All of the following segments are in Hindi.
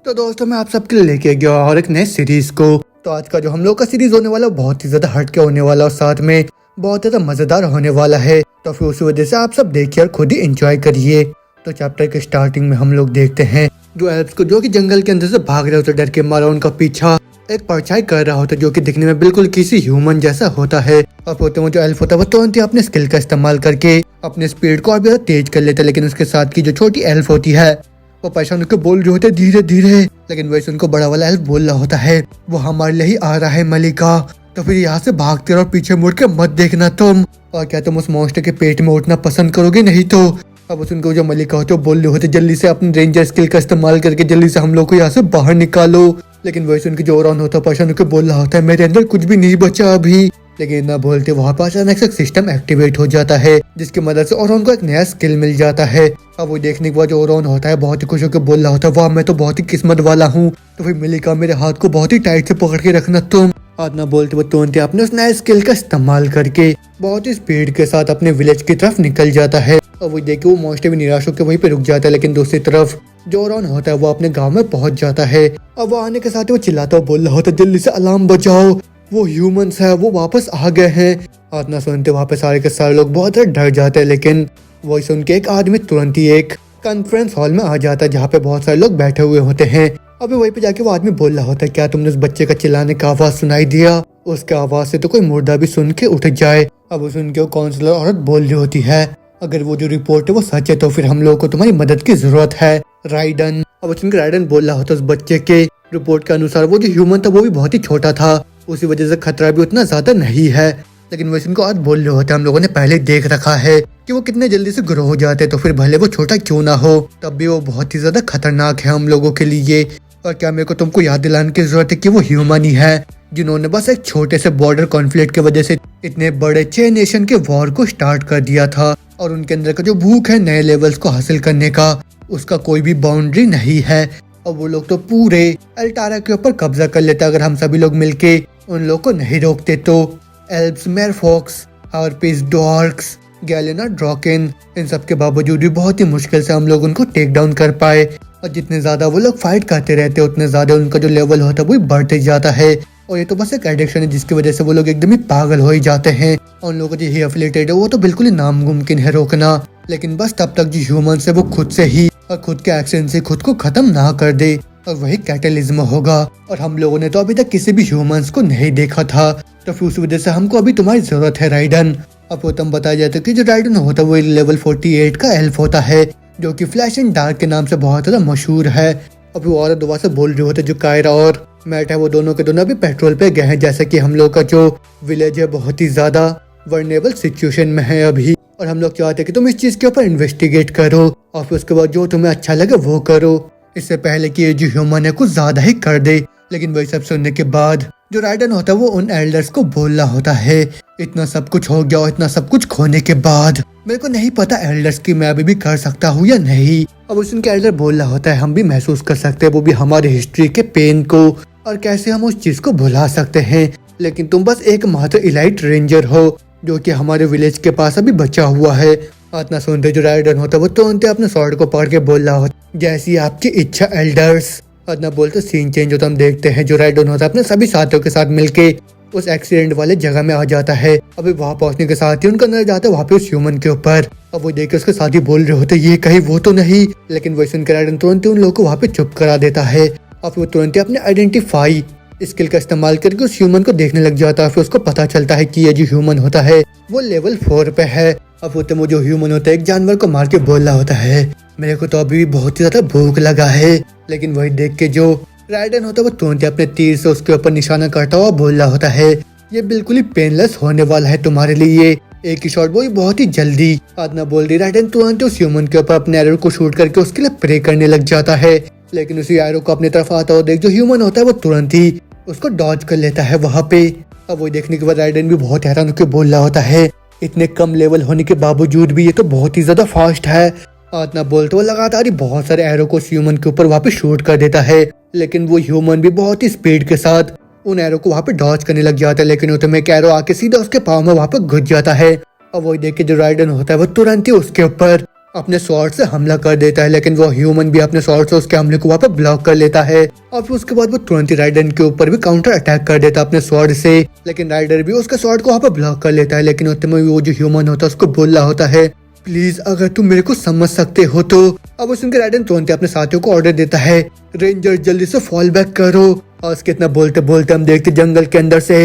तो दोस्तों मैं आप सबके लिए लेके गया और एक नए सीरीज को। तो आज का जो हम लोग का सीरीज होने वाला है बहुत ही ज्यादा हटके होने वाला और साथ में बहुत ज्यादा मजेदार होने वाला है। तो फिर उसी वजह से आप सब देखिए और खुद ही एंजॉय करिए। तो चैप्टर के स्टार्टिंग में हम लोग देखते हैं जो एल्फ्स को जो कि जंगल के अंदर से भाग रहे होते डर के मारा उनका पीछा एक परछाई कर रहा होता है जो कि दिखने में बिल्कुल किसी ह्यूमन जैसा होता है। अब होते वो जो एल्फ होता है वो तुरंत ही अपने स्किल का इस्तेमाल करके अपने स्पीड को और भी ज्यादा तेज कर लेता है। लेकिन उसके साथ की जो छोटी एल्फ होती है वो परेशान होकर बोल रहे होते धीरे धीरे, लेकिन वैसे उनको बड़ा वाला एल्फ बोल रहा होता है वो हमारे लिए ही आ रहा है मलिका। तो फिर यहाँ से भागते रहो और पीछे मुड़ के मत देखना तुम। और क्या तुम उस मॉन्स्टर के पेट में उठना पसंद करोगे? नहीं तो अब उनको जो मलिका होते बोल रहे होते जल्दी से अपने रेंजर स्किल का इस्तेमाल करके जल्दी से हम लोग को यहाँ से बाहर निकालो। लेकिन वैसे उनकी जो ओरॉन होता है परेशान होकर बोल रहा होता है मेरे अंदर कुछ भी नहीं बचा अभी। लेकिन ना बोलते वहाँ पर अचानक से सिस्टम एक्टिवेट हो जाता है जिसकी मदद से ओरॉन को एक नया स्किल मिल जाता है। अब वो देखने के बाद जो ओरॉन होता है बहुत ही खुश होकर बोल रहा होता है वाह मैं तो बहुत ही किस्मत वाला हूँ। तो फिर मलिका मेरे हाथ को बहुत ही टाइट से पकड़ के रखना तुम। और ना बोलते वो तुरंत अपने उस नए स्किल का इस्तेमाल करके बहुत ही स्पीड के साथ अपने विलेज की तरफ निकल जाता है। और वो देख के वो मॉन्स्टर भी निराश होकर वहीं पे रुक जाता है। लेकिन दूसरी तरफ जो ओरॉन होता है वो अपने गांव में पहुंच जाता है। अब वो आने के साथ वो चिल्लाता हुआ बोल रहा होता है जल्दी से अलार्म बजाओ, वो ह्यूमंस है वो वापस आ गए हैं। और ना सुनते वहाँ पे सारे के सारे लोग बहुत डर जाते हैं। लेकिन वही सुन के एक आदमी तुरंत ही एक कॉन्फ्रेंस हॉल में आ जाता है जहाँ पे बहुत सारे लोग बैठे हुए होते हैं। अभी वहीं पे जाके वो आदमी बोल रहा होता है क्या तुमने उस बच्चे का चिल्लाने का आवाज सुनाई दिया? उसके आवाज से तो कोई मुर्दा भी सुन के उठ जाए। अब सुन के वो काउंसलर औरत बोल रही होती है अगर वो जो रिपोर्ट है वो सच है तो फिर हम लोगों को तुम्हारी मदद की जरूरत है राइडन। अब सुन के राइडन बोल रहा होता है उस बच्चे के रिपोर्ट के अनुसार वो जो ह्यूमन था वो भी बहुत ही छोटा था, उसी वजह से खतरा भी उतना ज्यादा नहीं है। लेकिन वैसे उनको आज बोल रहे होते हैं हम लोगों ने पहले देख रखा है कि वो कितने जल्दी से ग्रो हो जाते हैं तो फिर भले वो छोटा क्यों ना हो तब भी वो बहुत ही ज्यादा खतरनाक है हम लोगों के लिए। और क्या मेरे को तुमको याद दिलाने की जरूरत है कि वो ह्यूमन ही है जिन्होंने बस एक छोटे से बॉर्डर कॉन्फ्लिक्ट की वजह से इतने बड़े 6 नेशन के वॉर को स्टार्ट कर दिया था। और उनके अंदर का जो भूख है नए लेवल्स को हासिल करने का उसका कोई भी बाउंड्री नहीं है। और वो लोग तो पूरे अल्टारा के ऊपर कब्जा कर लेते अगर हम सभी लोग मिलके उन लोग को नहीं रोकते तो। एल्ब्स, मेरफॉक्स, हार्पीज, डॉर्क्स, गैलेना, ड्रॉकेन इन सब के बावजूद भी बहुत ही मुश्किल से हम लोग उनको टेक डाउन कर पाए। और जितने ज्यादा वो लोग फाइट करते रहते उतने ज्यादा उनका जो लेवल होता है वो बढ़ते जाता है। और ये तो बस एक एडिक्शन है जिसकी वजह से वो लोग एकदम ही पागल हो ही जाते हैं। और उन लोगों को जो एफिलिएटेड है वो तो बिल्कुल ही नामुमकिन है रोकना। लेकिन बस तब तक जो ह्यूमंस है वो खुद से ही और खुद के एक्शन से खुद को खत्म ना कर दे और वही कैटलिज्म होगा। और हम लोगों ने तो अभी तक किसी भी ह्यूमंस को नहीं देखा था तो फिर उस वजह से हमको अभी तुम्हारी जरूरत है राइडन। अब वो तुम बताया जाता है कि जो राइडन होता है वो लेवल 48 का एल्फ होता है जो कि फ्लैश एंड डार्क के नाम से बहुत ज्यादा मशहूर है। अब वो और दोबारा से बोल रहे होते जो कायरा और मैट है वो दोनों के दोनों अभी पेट्रोल पे गए हैं जैसे कि हम लोग का जो विलेज है बहुत ही ज्यादा वर्नेबल सिचुएशन में है अभी। और हम लोग चाहते हैं कि तुम इस चीज के ऊपर इन्वेस्टिगेट करो और फिर उसके बाद जो तुम्हें अच्छा लगे वो करो इससे पहले कि ये जो ह्यूमन है कुछ ज्यादा ही कर दे। लेकिन वही सब सुनने के बाद जो राइडन होता है वो उन एल्डर्स को बोल रहा होता है इतना सब कुछ हो गया और इतना सब कुछ खोने के बाद मेरे को नहीं पता एल्डर्स की मैं अभी भी कर सकता हूँ या नहीं। अब उनके एल्डर बोल रहा होता है हम भी महसूस कर सकते हैं वो भी हमारे हिस्ट्री के पेन को और कैसे हम उस चीज को भुला सकते हैं। लेकिन तुम बस एक मात्र इलाइट रेंजर हो जो कि हमारे विलेज के पास अभी बचा हुआ है। इतना सुनते जो राइडन होता है वो तुरंत अपने स्वॉर्ड को पकड़ के बोल रहा होता जैसी आपकी इच्छा एल्डर्स। इतना बोलते सीन चेंज होता हम देखते हैं जो राइडन होता है अपने सभी साथियों के साथ मिलके उस एक्सीडेंट वाले जगह में आ जाता है। अभी वहाँ पहुंचने के साथ ही उनका नजर जाता है वहाँ पे उस ह्यूमन के ऊपर। अब वो देख के उसके साथ ही बोल रहे होते ये कहीं वो तो नहीं। लेकिन वही सुनकर राइडन तुरंत उन लोगों को वहाँ पे चुप करा देता है और वो तुरंत अपने आइडेंटिफाई स्किल का इस्तेमाल करके उस ह्यूमन को देखने लग जाता है। फिर उसको पता चलता है कि ये जो ह्यूमन होता है वो लेवल 4 पे है। अब वो जो ह्यूमन होता है एक जानवर को मार के बोल रहा होता है मेरे को तो अभी भी बहुत ही ज्यादा भूख लगा है। लेकिन वही देख के जो राइडन होता है वो तुरंत अपने तीर से उसके ऊपर निशाना करता हुआ बोल रहा होता है ये बिल्कुल ही पेनलेस होने वाला है तुम्हारे लिए एक ही शॉट वो बहुत ही जल्दी। आदना बोल रही राइडन तुरंत उस ह्यूमन के ऊपर अपने एरो को शूट करके उसके लिए प्रे करने लग जाता है। लेकिन उसी एरो को अपनी तरफ आता हुआ देख जो ह्यूमन होता है वो तुरंत ही उसको डॉज कर लेता है वहाँ पे। अब वो देखने के बाद राइडन भी बहुत हैरान होकर बोल रहा होता है इतने कम लेवल होने के बावजूद भी ये तो बहुत ही ज्यादा फास्ट है। इतना बोलते वो लगातार ही बहुत सारे एरो को ह्यूमन के ऊपर वहाँ पे शूट कर देता है। लेकिन वो ह्यूमन भी बहुत ही स्पीड के साथ उन एरो को वहाँ पे डॉज करने लग जाता है। लेकिन उसमें एक एरो आके सीधा उसके पाँव में वहाँ पे घुस जाता है। और वो देख के जो राइडन होता है वो तुरंत ही उसके ऊपर अपने स्वॉर्ड से हमला कर देता है, लेकिन वो ह्यूमन भी अपने स्वॉर्ड से उसके हमले को वहाँ पे ब्लॉक कर लेता है। और फिर उसके बाद वो तुरंत ही राइडन के ऊपर भी काउंटर अटैक कर देता है अपने स्वॉर्ड से, लेकिन राइडर भी उसके स्वॉर्ड को वहाँ पे ब्लॉक कर लेता है। लेकिन उतने में वो जो ह्यूमन होता है उसको बोल रहा होता है, प्लीज अगर तुम मेरे को समझ सकते हो तो। अब वो सुनकर राइडन तुरंत ही अपने साथियों को ऑर्डर देता है, रेंजर जल्दी से फॉल बैक करो। और उसके इतना बोलते बोलते हम देखते जंगल के अंदर से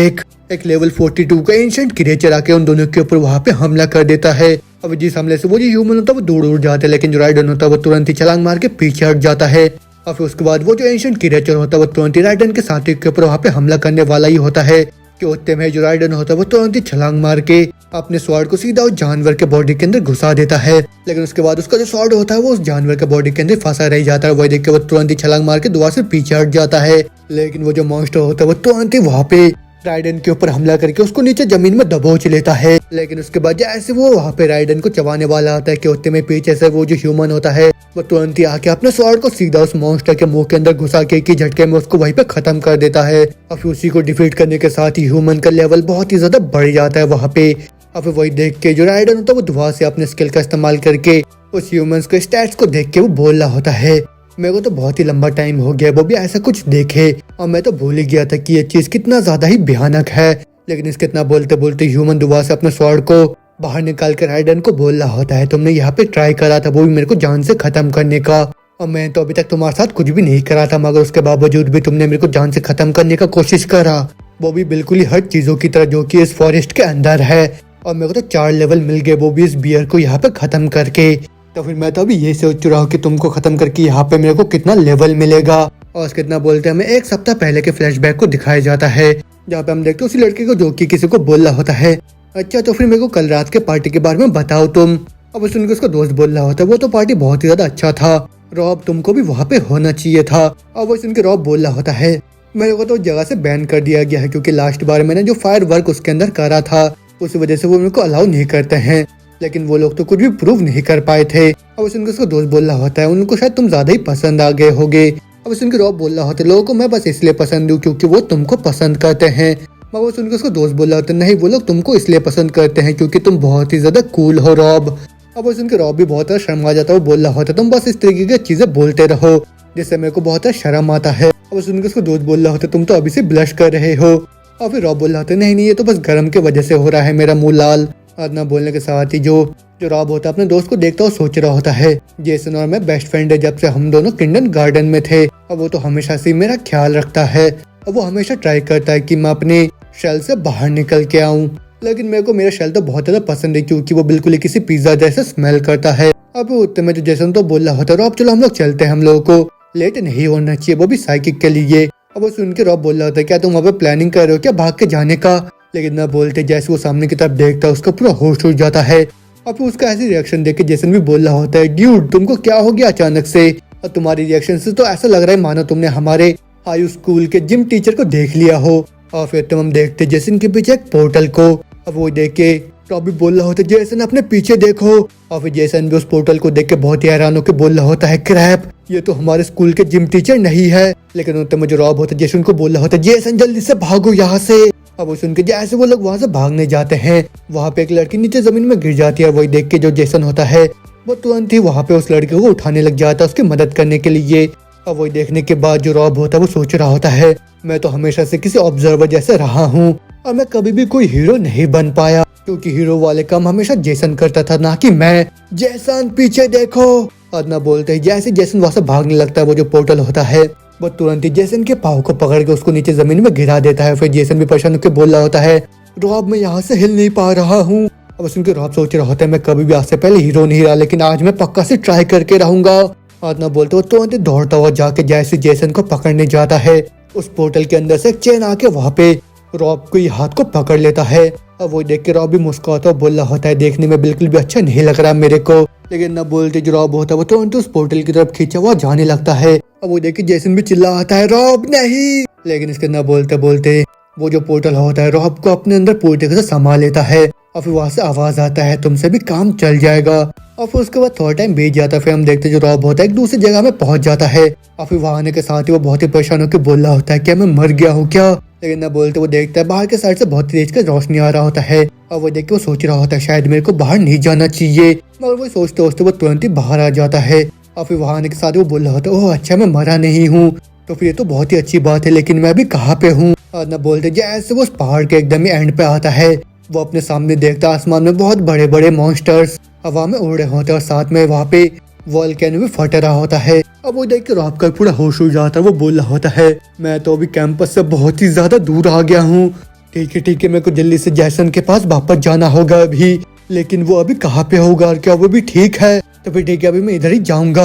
एक लेवल 42 का एंशिएंट क्रिएचर आके उन दोनों के ऊपर वहाँ पे हमला कर देता है। अब जिस हमले से वो जो ह्यूमन होता है वो दूर उड़ जाता है, लेकिन जो राइडन होता है वो तुरंत ही छलांग मार के पीछे हट जाता है। और फिर उसके बाद वो जो एंशिएंट क्रिएचर होता है वो तुरंत ही राइडन के साथियों के ऊपर वहाँ पे हमला करने वाला ही होता है कि उतने में जो राइडन होता है वो तुरंत ही छलांग मार के अपने स्वॉर्ड को सीधा उस जानवर के बॉडी के अंदर घुसा देता है। लेकिन उसके बाद उसका जो स्वॉर्ड होता है वो उस जानवर के बॉडी के अंदर फंसा रह जाता है। वही देख के वो तुरंत ही छलांग मार के दोबारा से पीछे हट जाता है। लेकिन वो जो मॉन्स्टर होता है वो तुरंत ही वहाँ पे राइडन के ऊपर हमला करके उसको नीचे जमीन में दबोच लेता है। लेकिन उसके बाद जैसे वो वहाँ पे राइडन को चबाने वाला आता है कि उतने में पीछे से वो जो ह्यूमन होता है वो तुरंत ही आके अपने स्वॉर्ड को सीधा उस मॉन्स्टर के मुंह के अंदर घुसा के एक ही झटके में उसको वहीं पे खत्म कर देता है। और फिर उसी को डिफीट करने के साथ ही ह्यूमन का लेवल बहुत ही ज्यादा बढ़ जाता है वहाँ पे। और फिर वही देख के जो राइडन होता है वो दोबारा से अपने स्किल का इस्तेमाल करके उस ह्यूमंस के स्टैट्स को देख के वो बोल रहा होता है, मेरे को तो बहुत ही लंबा टाइम हो गया वो भी ऐसा कुछ देखे, और मैं तो भूल ही गया था कि ये चीज कितना ज्यादा ही भयानक है। लेकिन इसके इतना बोलते बोलते ह्यूमन दोबारा से अपने स्वॉर्ड को बाहर निकाल कर राइडन को बोल रहा होता है, तुमने यहाँ पे ट्राई करा था वो भी मेरे को जान से खत्म करने का, और मैं तो अभी तक तुम्हारे साथ कुछ भी नहीं करा था, मगर उसके बावजूद भी तुमने मेरे को जान से खत्म करने का कोशिश करा, वो भी बिल्कुल ही हर चीजों की तरह जो कि इस फॉरेस्ट के अंदर है। और मेरे को तो 4 लेवल मिल गए वो भी इस बियर को यहाँ पे खत्म करके। तो फिर मैं तो अभी ये सोच रहा हूँ कि तुमको खत्म करके यहाँ पे मेरे को कितना लेवल मिलेगा। और उसके इतना बोलते हमें 1 सप्ताह पहले के फ्लैशबैक को दिखाया जाता है, जहाँ पे हम देखते हैं उसी लड़के को जो कि किसी को बोल रहा होता है, अच्छा तो फिर मेरे को कल रात के पार्टी के बारे में बताओ तुम। अब सुन के उसका दोस्त बोल रहा होता है, वो तो पार्टी बहुत ही ज्यादा अच्छा था रॉब, तुमको भी वहाँ पे होना चाहिए था। और वो सुन के रॉब बोल रहा होता है, मेरे को तो जगह से बैन कर दिया गया है क्योंकि लास्ट बार मैंने जो फायर वर्क उसके अंदर करा था उस वजह से वो मेरे को अलाउ नहीं करते हैं, लेकिन वो लोग तो कुछ भी प्रूव नहीं कर पाए थे। अब सुनकर उसका दोस्त बोल रहा होता है, उनको शायद तुम ज्यादा ही पसंद आ गए होगे। अब सुनकर रॉब बोल रहा होता है, लोगों को मैं बस इसलिए पसंद हूँ क्योंकि वो तुमको पसंद करते हैं। मगर वो सुनकर उसका दोस्त बोल रहा होता है, नहीं वो लोग तुमको इसलिए पसंद करते हैं क्योंकि तुम बहुत ही ज्यादा कूल हो रॉब। अब वो सुनकर रॉब भी बहुत ज्यादा शर्म आ जाता है, वो बोल रहा होता है, तुम बस इस तरीके की चीजें बोलते रहो जिससे मेरे को बहुत ज्यादा शर्म आता है। अब सुनकर उसका दोस्त बोल रहा होता है, तुम तो अभी से ब्लश कर रहे हो। और फिर रॉब बोल रहा होता है, नहीं ये तो बस गर्म के वजह से हो रहा है, मेरा मुंह लाल। इतना बोलने के साथ ही जो रॉब होता है अपने दोस्त को देखता और सोच रहा होता है, जेसन और मैं बेस्ट फ्रेंड है जब से हम दोनों किंडन गार्डन में थे, और वो तो हमेशा से मेरा ख्याल रखता है और वो हमेशा ट्राई करता है कि मैं अपने शेल से बाहर निकल के आऊँ। लेकिन मेरे को मेरा शेल तो बहुत ज्यादा पसंद है क्योंकि वो बिल्कुल ही किसी पिज्जा जैसे स्मेल करता है। अब उतने में जो जेसन तो बोल रहा होता है, रॉब चलो हम लोग चलते हैं, हम लोगों को लेट नहीं होना चाहिए, वो भी साइकिक के लिए। अब वो सुन के रॉब बोल रहा होता है, क्या तुम वहाँ पे प्लानिंग कर रहे हो क्या भाग के जाने का। लेकिन ना बोलते जैसे वो सामने की तरफ देखता है उसका पूरा होश उड़ जाता है। और फिर उसका ऐसी रिएक्शन देख के जेसन भी बोल रहा होता है, ड्यूड तुमको क्या हो गया अचानक से, और तुम्हारी रिएक्शन से तो ऐसा लग रहा है मानो तुमने हमारे हाई स्कूल के जिम टीचर को देख लिया हो। और फिर तुम हम देखते जेसन के पीछे एक पोर्टल को। अब वो देख के रॉब भी बोल रहा होता है, जेसन अपने पीछे देखो। और फिर जेसन भी उस पोर्टल को देख के बहुत ही हैरान होकर बोल रहा होता है, क्रैप ये तो हमारे स्कूल के जिम टीचर नहीं है। लेकिन उतने में जो रॉब होता है जेसन को बोल रहा होता है, जेसन जल्दी से भागो यहाँ से। अब वो सुन के जैसे वो लोग वहाँ से भागने जाते हैं वहाँ पे एक लड़की नीचे जमीन में गिर जाती है। वही देख के जो जेसन होता है वो तुरंत ही वहाँ पे उस लड़के को उठाने लग जाता है उसकी मदद करने के लिए। और वही देखने के बाद जो रॉब होता है वो सोच रहा होता है, मैं तो हमेशा से किसी ऑब्जर्वर जैसे रहा हूँ और मैं कभी भी कोई हीरो नहीं बन पाया क्योंकि हीरो वाले काम हमेशा जेसन करता था ना कि मैं। जेसन पीछे देखो। और ना बोलते ही जैसे जेसन वहाँ से भागने लगता है वो जो पोर्टल होता है वो तुरंत ही जेसन के पाँव को पकड़ के उसको नीचे जमीन में गिरा देता है। फिर जेसन भी परेशान होकर बोल रहा होता है, रॉब मैं यहाँ से हिल नहीं पा रहा हूँ। अब सुनकर रॉब सोच रहा होता है, मैं कभी भी आज से पहले हीरो नहीं रहा लेकिन आज मैं पक्का से ट्राई करके रहूंगा। और ना बोलते वो तुरंत ही दौड़ता हुआ जाके जैसे जेसन को पकड़ने जाता है उस पोर्टल के अंदर से एक चेन आके वहाँ पे रॉब को हाथ को पकड़ लेता है। और वो देख के रॉब भी मुस्कुराता बोल रहा होता है, देखने में बिल्कुल भी अच्छा नहीं लग रहा मेरे को। लेकिन ना बोलते जो रॉब होता है वो तुरंत उस पोर्टल की तरफ खींचा हुआ जाने लगता है। अब वो देख के जेसन भी चिल्ला आता है, रॉब नहीं। लेकिन इसके ना बोलते बोलते वो जो पोर्टल होता है रॉब को अपने अंदर पूरी तरीके से समा लेता है। और फिर वहाँ से आवाज आता है, तुमसे भी काम चल जाएगा। और फिर उसके बाद थोड़ा टाइम बीत जाता है। फिर हम देखते जो रॉब होता है एक दूसरी जगह में पहुंच जाता है। और फिर वहाँ आने के साथ ही वो बहुत ही परेशान होकर बोल रहा होता है, क्या मैं मर गया हूँ क्या। लेकिन न बोलते वो देखता है बाहर के साइड से बहुत तेज का रोशनी आ रहा होता है और वो देख के वो सोच रहा होता है शायद मेरे को बाहर नहीं जाना चाहिए, मगर वो सोचते सोचते वो तुरंत ही बाहर आ जाता है। और फिर वहाँ आने के साथ वो बोल रहा होता है ओह अच्छा मैं मरा नहीं हूँ, तो फिर ये तो बहुत ही अच्छी बात है, लेकिन मैं अभी कहाँ पे हूँ। और न बोलते जैसे वो उस पहाड़ के एकदम ही एंड पे आता है वो अपने सामने देखता आसमान में बहुत बड़े बड़े मॉन्स्टर्स हवा में उड़ रहे होते हैं और साथ में वहाँ पे वॉल्केनो भी फट रहा होता है। अब वो देख के रॉब का पूरा होश उड़ जाता है, वो बोल रहा होता है मैं तो अभी कैंपस से बहुत ही ज्यादा दूर आ गया हूँ। ठीक है मेरे को जल्दी से जैसन के पास वापस जाना होगा अभी, लेकिन वो अभी कहाँ पे होगा और क्या वो भी ठीक है, तो फिर ठीक है अभी मैं इधर ही जाऊंगा।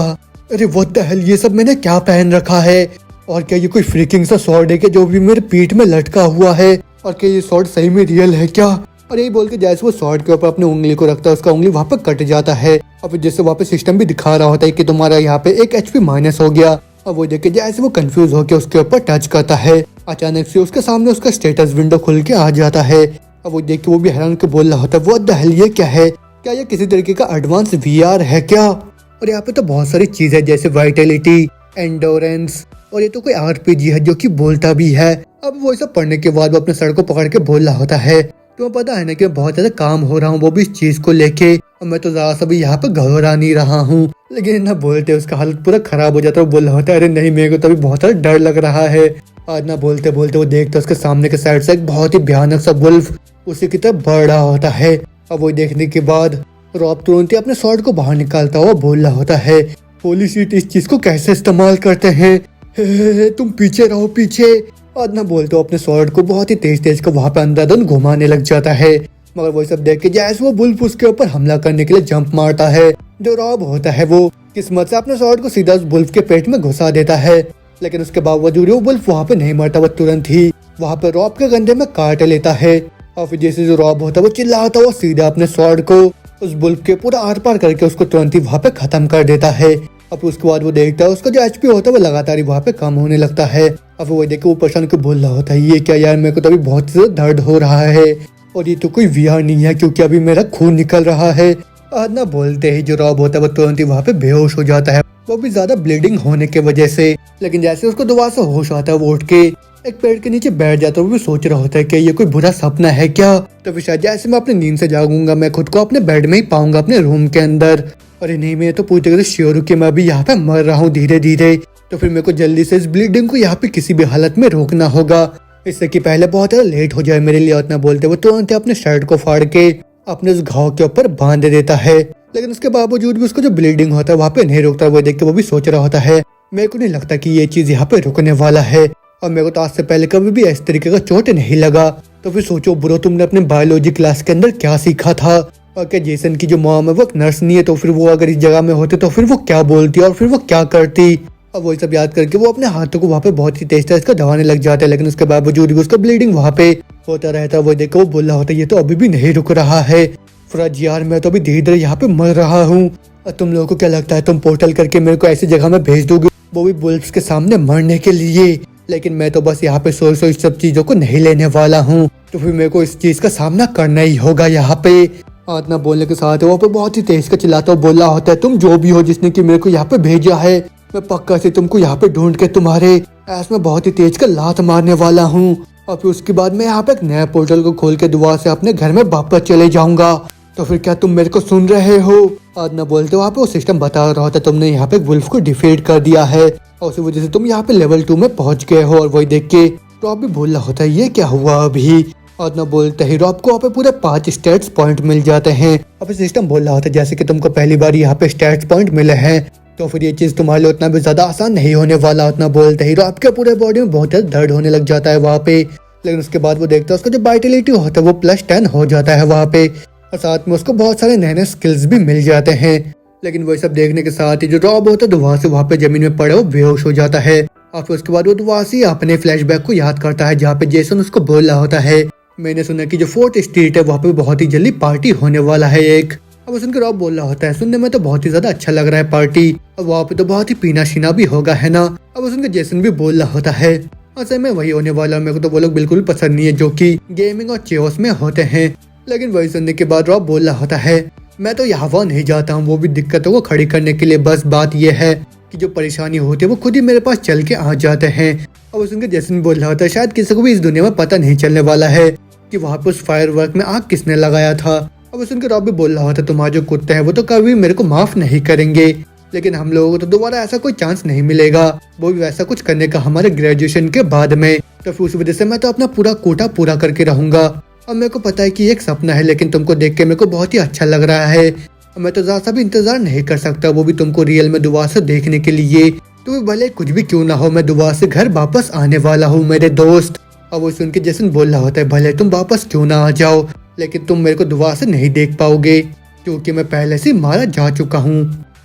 अरे व्हाट द हेल ये सब मैंने क्या पहन रखा है, और क्या ये कोई फ्रीकिंग सा स्वॉर्ड है क्या जो भी मेरे पीठ में लटका हुआ है, और क्या ये स्वॉर्ड सही में रियल है क्या। और यही बोल के जैसे वो स्वॉर्ड के ऊपर अपनी उंगली को रखता है उसका उंगली वहाँ पे कट जाता है और फिर जैसे वहाँ पे सिस्टम भी दिखा रहा होता है कि तुम्हारा यहाँ पे 1 HP माइनस हो गया। और वो देख के जैसे वो कंफ्यूज होकर उसके ऊपर टच करता है अचानक से उसके सामने उसका स्टेटस विंडो खुल के आ जाता है। और वो देख के वो भी हैरान के बोल रहा होता है व्हाट द हेल ये क्या है, क्या ये किसी तरीके का एडवांस VR है क्या। और यहाँ पे तो बहुत सारी चीजें जैसे वाइटलिटी, एंडोरेंस और ये तो कोई RPG है जो कि बोलता भी है। अब वो सब पढ़ने के बाद वो अपने सर को पकड़ के बोल रहा होता है तुम्हें पता है ना कि मैं बहुत ज्यादा काम हो रहा हूँ वो भी इस चीज को लेके, और मैं तो ज्यादा सा भी यहाँ पे घबरा नहीं रहा हूँ। लेकिन ना बोलते उसका हालत पूरा खराब हो जाता है, वो बोल रहा होता है अरे नहीं मेरे को तो अभी बहुत सारा डर लग रहा है। आज ना बोलते बोलते वो देखता उसके सामने के साइड से एक बहुत ही भयानक सा वुल्फ उसी की तरफ बढ़ रहा होता है। अब वो देखने के बाद रॉब तुरंत ही अपने स्वॉर्ड को बाहर निकालता हुआ बोल रहा होता है होली शिट इस चीज को कैसे इस्तेमाल करते हैं, हे, तुम पीछे रहो पीछे। और ना बोलते अपने स्वॉर्ड को बहुत ही तेज तेज को वहाँ पे अंधाधुंध घुमाने लग जाता है, मगर वो सब देख के जैसे वो वुल्फ उसके ऊपर हमला करने के लिए जंप मारता है जो रॉब होता है वो किस्मत से अपने स्वॉर्ड को सीधा उस वुल्फ के पेट में घुसा देता है। लेकिन उसके बावजूद वो वुल्फ वहाँ पे नहीं मरता, वो तुरंत ही वहाँ पे रॉब के कंधे में काट लेता है। और फिर जैसे जो रॉब होता है वो चिल्लाता है वो सीधा अपने स्वॉर्ड को उस वुल्फ के पूरा आर पार करके उसको तुरंत ही वहाँ पे खत्म कर देता है। अब उसके बाद वो देखता है उसका जो HP होता है वो लगातार ही वहाँ पे कम होने लगता है। अब वो देख के वो परेशान को बोल रहा होता है ये क्या यार मेरे को तो अभी बहुत ज्यादा दर्द हो रहा है और ये तो कोई VR नहीं है क्योंकि अभी मेरा खून निकल रहा है। और ना बोलते ही जो रॉब होता है वो तुरंत ही वहाँ पे बेहोश हो जाता है, वो भी ज्यादा ब्लीडिंग होने की वजह से। लेकिन जैसे उसको दोबारा से होश आता है वो उठ के एक पेड़ के नीचे बैठ जाता है, वो भी सोच रहा होता है कि ये कोई बुरा सपना है क्या। तो फिर शायद जैसे मैं अपनी नींद से जागूंगा मैं खुद को अपने बेड में ही पाऊंगा अपने रूम के अंदर। अरे नहीं मैं तो पूरी तरह से श्योर हूँ कि मैं अभी यहाँ पे मर रहा हूँ धीरे धीरे, तो फिर मेरे को जल्दी से इस ब्लीडिंग को यहाँ पे किसी भी हालत में रोकना होगा इससे कि पहले बहुत ज्यादा लेट हो जाए मेरे लिए। उतना बोलते वो तुरंत अपने शर्ट को फाड़ के अपने उस घाव के ऊपर बांध देता है, लेकिन उसके बावजूद भी उसको जो ब्लीडिंग होता है वहाँ पे नहीं रुकता। वो देख के वो भी सोच रहा होता है मेरे को नहीं लगता कि ये चीज यहाँ पे रुकने वाला है, और मेरे को तो आज से पहले कभी भी इस तरीके का चोट नहीं लगा। तो फिर सोचो ब्रो तुमने अपने बायोलॉजी क्लास के अंदर क्या सीखा था, और क्या जेसन की जो मॉम है वो एक नर्स नहीं है, तो फिर वो अगर इस जगह में होते तो फिर वो क्या बोलती और फिर वो क्या करती। और वही सब याद करके वो अपने हाथों को वहाँ पे बहुत ही तेज तेज का दबाने लग जाता है, लेकिन उसके बावजूद भी उसका ब्लीडिंग वहाँ पे होता रहता है। वो देखो वो बोल रहा होता है ये तो अभी भी नहीं रुक रहा है, फराज यार मैं तो अभी धीरे धीरे यहाँ पे मर रहा हूँ, और तुम लोगों को क्या लगता है तुम पोर्टल करके मेरे को ऐसी जगह में भेज दोगे वो भी वुल्फ्स के सामने मरने के लिए। लेकिन मैं तो बस यहाँ पे सोच इस सब चीजों को नहीं लेने वाला हूँ, तो फिर मेरे को इस चीज का सामना करना ही होगा यहाँ पे। आतना बोलने के साथ वो पे बहुत ही तेज का चिल्लाता बोल रहा होता है तुम जो भी हो जिसने कि मेरे को यहाँ पे भेजा है, मैं पक्का से तुमको यहाँ पे ढूंढ के तुम्हारे ऐस में बहुत ही तेज का लात मारने वाला हूँ, और फिर उसके बाद मैं यहाँ पे एक नया पोर्टल को खोल के दुआ से अपने घर में वापस चले जाऊंगा। तो फिर क्या तुम मेरे को सुन रहे हो। आतना बोलते वहाँ पे वो सिस्टम बता रहा होता तुमने यहाँ पे वुल्फ को डिफीट कर दिया है और उसी वजह से तुम यहाँ पे लेवल 2 में पहुंच गए हो। और वही देख के रॉब भी बोल रहा होता है ये क्या हुआ अभी। और न बोलते ही रॉब को वहाँ पे पूरे 5 स्टेट्स पॉइंट मिल जाते हैं। अब सिस्टम बोल रहा होता है जैसे कि तुमको पहली बार यहाँ पे स्टेट्स पॉइंट मिले हैं तो फिर ये चीज तुम्हारे लिए उतना भी ज्यादा आसान नहीं होने वाला। उतना बोलते ही रॉब के पूरे बॉडी में बहुत ज्यादा दर्द होने लग जाता है वहाँ पे, लेकिन उसके बाद वो देखता है उसका जो वाइटलिटी होता है वो +10 हो जाता है वहाँ पे, और साथ में उसको बहुत सारे नए नए स्किल्स भी मिल जाते हैं। लेकिन वही सब देखने के साथ ही जो रॉब होता है दोबारा से वहाँ पे जमीन में पड़े वो बेहोश हो जाता है। और फिर उसके बाद वो दोबारा से अपने फ्लैशबैक को याद करता है जहाँ पे जेसन उसको बोल रहा होता है मैंने सुना कि जो 4th स्ट्रीट है वहाँ पे बहुत ही जल्दी पार्टी होने वाला है एक। अब सुनकर रॉब बोल रहा होता है सुनने में तो बहुत ही ज्यादा अच्छा लग रहा है पार्टी, और वहाँ पे तो बहुत ही पीना शीना भी होगा है ना। अब सुनकर जेसन भी बोल रहा होता है असल में वही होने वाला, मेरे को तो वो लोग बिल्कुल पसंद नहीं है जो कि गेमिंग और चेयर्स में होते हैं। लेकिन वही सुनने के बाद रॉब बोल रहा होता है मैं तो यहाँ वहाँ नहीं जाता हूँ, वो भी दिक्कतों को खड़ी करने के लिए, बस बात यह है कि जो परेशानी होती है वो खुद ही मेरे पास चल के आ जाते हैं। अब वो सुनकर जैसन बोल रहा होता है शायद किसी को भी इस दुनिया में पता नहीं चलने वाला है कि वहाँ पे उस फायरवर्क में आग किसने लगाया था। अब वो सुनकर रॉबी बोल रहा होता है तुम्हारे जो कुत्ते हैं वो तो कभी मेरे को माफ नहीं करेंगे, लेकिन हम लोगों को तो दोबारा ऐसा कोई चांस नहीं मिलेगा, वो भी वैसा कुछ करने का हमारे ग्रेजुएशन के बाद में। तो फिर उस वजह से मैं तो अपना पूरा कोटा पूरा करके रहूंगा। अब मेरे को पता है कि ये एक सपना है, लेकिन तुमको देख के मेरे को बहुत ही अच्छा लग रहा है। मैं तो ज्यादा भी इंतजार नहीं कर सकता, वो भी तुमको रियल में दोबारा से देखने के लिए। तो भले कुछ भी क्यों ना हो, मैं दोबारा से घर वापस आने वाला हूँ मेरे दोस्त। अब वो सुन के जैसन बोल रहा होता है भले तुम वापस क्यों ना आ जाओ, लेकिन तुम मेरे को दोबारा से नहीं देख पाओगे क्योंकि मैं पहले से मारा जा चुका हूँ।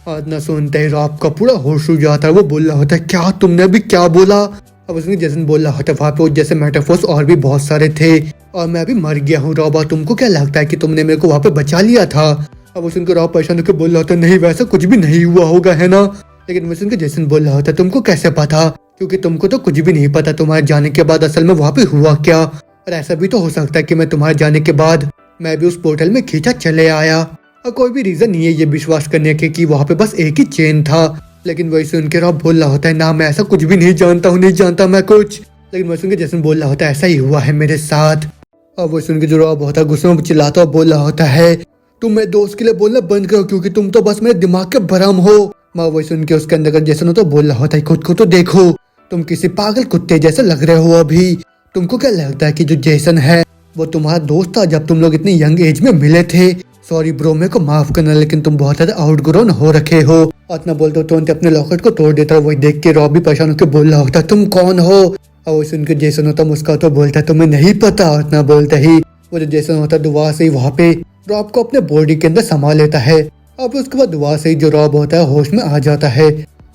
आज न सुनते ही रॉब का पूरा होश उड़ जाता है। वो बोल रहा होता है क्या तुमने अभी क्या बोला। अब उसने जैसन बोल रहा होता है वहाँ पे जैसे मेटाफोर्स और भी बहुत सारे थे और मैं अभी मर गया हूँ। रॉबा तुमको क्या लगता है कि तुमने मेरे को वहाँ पे बचा लिया था। अब वो सुनकर रॉब परेशान होकर बोल रहा होता है नहीं वैसा कुछ भी नहीं हुआ होगा है ना। लेकिन वो सुनकर जैसन बोल रहा होता है तुमको कैसे पता, क्योंकि तुमको तो कुछ भी नहीं पता तुम्हारे जाने के बाद असल में वहाँ पे हुआ क्या। और ऐसा भी तो हो सकता है कि मैं तुम्हारे जाने के बाद मैं भी उस पोर्टल में खींचा चले आया और कोई भी रीजन नहीं है ये विश्वास करने के कि वहाँ पे बस एक ही चेन था। लेकिन वही सुन के रॉब बोल रहा होता है ना मैं ऐसा कुछ भी नहीं जानता हूँ, नहीं जानता मैं कुछ। लेकिन वही सुन के जैसन बोल रहा होता है ऐसा ही हुआ है मेरे साथ। और वो सुन के जो रॉब होता है गुस्से में चिल्लाता और बोल रहा होता है तुम मेरे दोस्त के लिए बोलना बंद करो क्योंकि तुम तो बस मेरे दिमाग के भ्रम हो। मैं वही सुन के उसके अंदर जैसन तो बोल रहा होता है खुद को तो देखो, तुम किसी पागल कुत्ते जैसे लग रहे हो अभी। तुमको क्या लगता है कि जो जेसन है वो तुम्हारा दोस्त था जब तुम लोग इतनी यंग एज में मिले थे। सॉरी ब्रो मेरे को माफ करना, लेकिन तुम बहुत ज्यादा आउटग्रोन हो रखे हो। इतना बोलते हो तुरंत अपने लॉकेट को तोड़ देता है। वही देख के रॉब भी परेशान होकर बोल रहा होता तुम कौन हो। और वो सुन के जेसन होता मुस्का तो बोलता तुम्हें नहीं पता। इतना बोलते ही वो जो जेसन होता दुआ से ही वहाँ पे रॉब को अपने बॉडी के अंदर संभाल लेता है। और फिर उसके बाद दुआ से ही जो रॉब होता है होश में आ जाता है।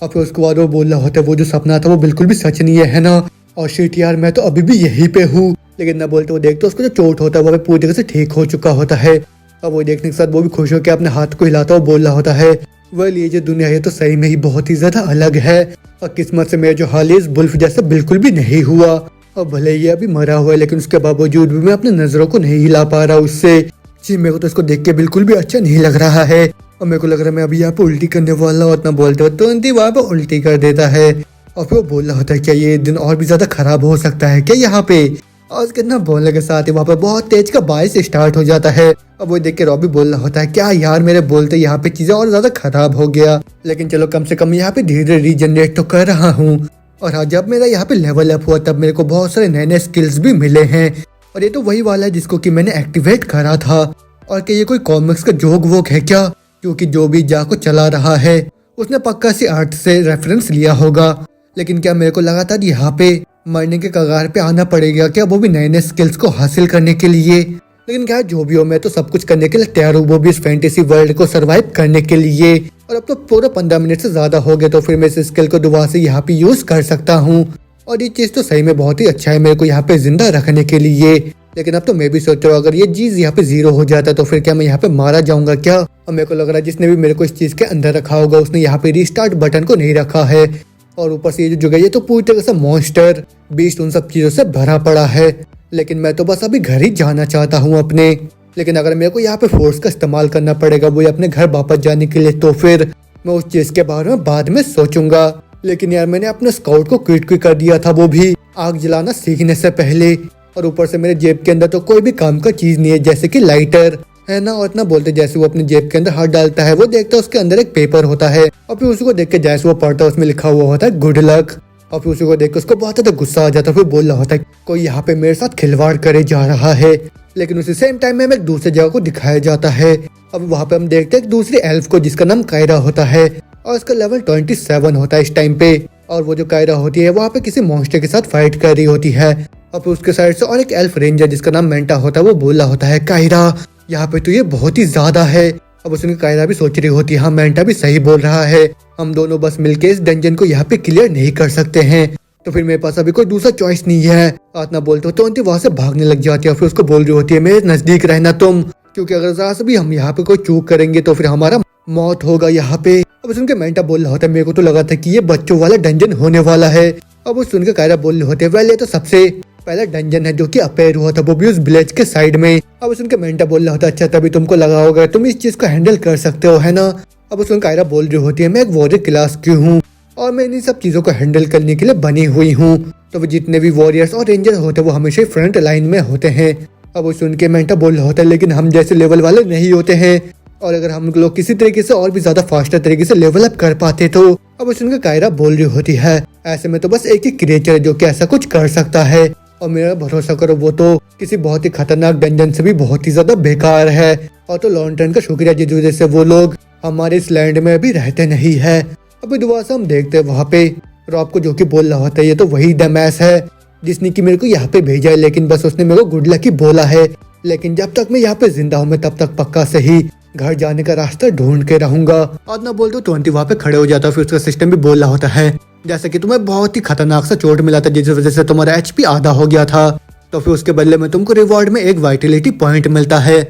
और फिर उसके बाद वो बोल रहा होता है वो जो सपना था वो बिल्कुल भी सच नहीं है ना। और शिट यार मैं तो अभी भी यहीं पे हूँ। लेकिन ना बोलते वो देखते उसको जो चोट होता है वो पूरी तरह से ठीक हो चुका होता है। अब वो देखने के साथ वो भी खुश होकर अपने हाथ को हिलाता और बोल रहा होता है वेल ये जो दुनिया है तो सही में ही बहुत ही ज्यादा अलग है और किस्मत से मेरा जो हाल है इस बुल्फ जैसा बिल्कुल भी नहीं हुआ। और भले ये अभी मरा हुआ है लेकिन उसके बावजूद भी मैं अपने नजरों को नहीं हिला पा रहा उससे। जी मेरे को तो इसको देख के बिल्कुल भी अच्छा नहीं लग रहा है और मेरे को लग रहा है मैं अभी यहाँ पे उल्टी करने वाला हूँ। इतना बोलते हो तुरंत ही वहाँ पे उल्टी कर देता है। और फिर वो बोल रहा होता है क्या ये दिन और भी ज्यादा खराब हो सकता है क्या यहाँ पे। और उसके ना बोलने के साथ ही वहाँ पे बहुत तेज का बारिश स्टार्ट हो जाता है। अब वो देख के रॉबी बोल रहा होता है क्या यार मेरे बोलते यहाँ पे चीजें और ज्यादा खराब हो गया, लेकिन चलो कम से कम यहाँ पे धीरे धीरे रीजनरेट तो कर रहा हूँ। और हाँ जब मेरा यहाँ पे लेवल अप हुआ तब मेरे को बहुत सारे नए नए स्किल्स भी मिले हैं और ये तो वही वाला है जिसको कि मैंने एक्टिवेट करा था। और क्या ये कोई कॉमिक्स का जोक वोक है क्या, क्योंकि जो भी जा को चला रहा है उसने पक्का सी आर्ट से रेफरेंस लिया होगा। लेकिन क्या मेरे को लगातार यहाँ पे मरने के कगार पे आना पड़ेगा क्या, वो भी नए नए स्किल्स को हासिल करने के लिए। लेकिन क्या जो भी हो मैं तो सब कुछ करने के लिए तैयार हूँ, वो भी इस फैंटेसी वर्ल्ड को सरवाइव करने के लिए। और अब तो पूरा 15 मिनट से ज्यादा हो गए तो फिर मैं इस स्किल को दोबारा से यहाँ पे यूज कर सकता हूँ। और ये चीज तो सही में बहुत ही अच्छा है मेरे को यहाँ पे जिंदा रखने के लिए। लेकिन अब तो मैं भी सोच रहा हूँ अगर ये चीज यहाँ पे 0 हो जाता तो फिर क्या मैं यहाँ पे मारा जाऊंगा क्या। और मेरे को लग रहा है जिसने भी मेरे को इस चीज के अंदर रखा होगा उसने यहाँ पे रिस्टार्ट बटन को नहीं रखा है। और ऊपर से ये जो जगह ये तो पूरी तरह से मॉन्स्टर बीस्ट उन सब चीजों से भरा पड़ा है। लेकिन मैं तो बस अभी घर ही जाना चाहता हूँ अपने। लेकिन अगर मेरे को यहाँ पे फोर्स का इस्तेमाल करना पड़ेगा वो अपने घर वापस जाने के लिए तो फिर मैं उस चीज के बारे में बाद में सोचूंगा। लेकिन यार मैंने अपने स्काउट को क्विट कर दिया था, वो भी आग जलाना सीखने से पहले। और ऊपर से मेरे जेब के अंदर तो कोई भी काम का चीज नहीं है जैसे कि लाइटर है ना। और इतना बोलते जैसे वो अपने जेब के अंदर हाथ डालता है वो देखता है उसके अंदर एक पेपर होता है और फिर उसी को देख के जैसे वो पढ़ता है उसमें लिखा हुआ होता है गुड लक। और फिर उसी को देख के उसको बहुत ज्यादा गुस्सा आ जाता है। फिर बोल रहा होता है कोई यहाँ पे मेरे साथ खिलवाड़ करे जा रहा है। लेकिन उसी सेम टाइम में हमें एक दूसरी जगह को दिखाया जाता है। अब वहाँ पे हम देखते हैं एक दूसरी एल्फ को जिसका नाम कायरा होता है और उसका लेवल 27 होता है इस टाइम पे। और वो जो कायरा होती है वहाँ पे किसी मॉन्स्टर के साथ फाइट कर रही होती है। और फिर उसके साइड से और एक एल्फ रेंजर जिसका नाम मेंटा होता है वो बोल रहा होता है कायरा यहाँ पे तो ये बहुत ही ज्यादा है। अब उसने कायरा भी सोच रही होती है हाँ मेंटा भी सही बोल रहा है, हम दोनों बस मिलके इस डंजन को यहाँ पे क्लियर नहीं कर सकते हैं। तो फिर मेरे पास अभी कोई दूसरा चॉइस नहीं है। आतना बोलते हो तो वहां से भागने लग जाती है। फिर उसको बोल रही होती है मेरे नजदीक रहना तुम, क्योंकि अगर जरा से भी हम यहाँ पे कोई चूक करेंगे तो फिर हमारा मौत होगा यहाँ पे। अब सुन के मेंटा बोल रहा होता है मेरे को तो लगा था कि ये बच्चों वाला डंजन होने वाला है। अब वो सुन के कायरा बोल रहे होते हैं वेल ये तो सबसे पहला डंजन है जो कि अपेयर हुआ था वो भी उस विलेज के साइड में। अब सुन के मेंटा बोल रहा होता है अच्छा तभी तुमको लगा होगा तुम इस चीज को हैंडल कर सकते हो है ना। अब सुन कायरा बोल रही होती है मैं एक वॉरियर क्लास की हूँ और मैं इन सब चीजों को हैंडल करने के लिए बनी हुई हूँ। तो वो जितने भी वॉरियर्स और रेंजर होते हैं वो हमेशा फ्रंट लाइन में होते हैं। अब वो सुन के मेंटा बोल रहा होता है लेकिन हम जैसे लेवल वाले नहीं होते हैं, और अगर हम लोग किसी तरीके से और भी ज्यादा फास्टर तरीके से लेवल अप कर पाते तो। अब वो सुनकर कायरा बोल रही होती है ऐसे में तो बस एक ही क्रिएचर है जो कि ऐसा कुछ कर सकता है, और मेरा भरोसा करो वो तो किसी बहुत ही खतरनाक डंजन से भी बहुत ही ज्यादा बेकार है। और तो लॉन्टन का शुक्रिया जिस वजह से वो लोग हमारे इस लैंड में भी रहते नहीं है। अभी दोबारा से हम देखते हैं वहाँ पे रॉब को जो कि बोल रहा होता है ये तो वही डमैस है जिसने कि मेरे को यहाँ पे भेजा है, लेकिन बस उसने मेरे को गुड लक ही बोला है, लेकिन जब तक मैं यहाँ पे जिंदा हूँ मैं तब तक पक्का से ही घर जाने का रास्ता ढूंढ के रहूंगा। और ना बोल तो 20 वहाँ पे खड़े हो जाता है। फिर उसका सिस्टम भी बोल रहा होता है जैसे कि तुम्हें बहुत ही खतरनाक सा चोट मिला था जिस वजह से तुम्हारा HP आधा हो गया था, तो फिर उसके बदले में तुमको रिवॉर्ड में एक वाइटलिटी पॉइंट मिलता है।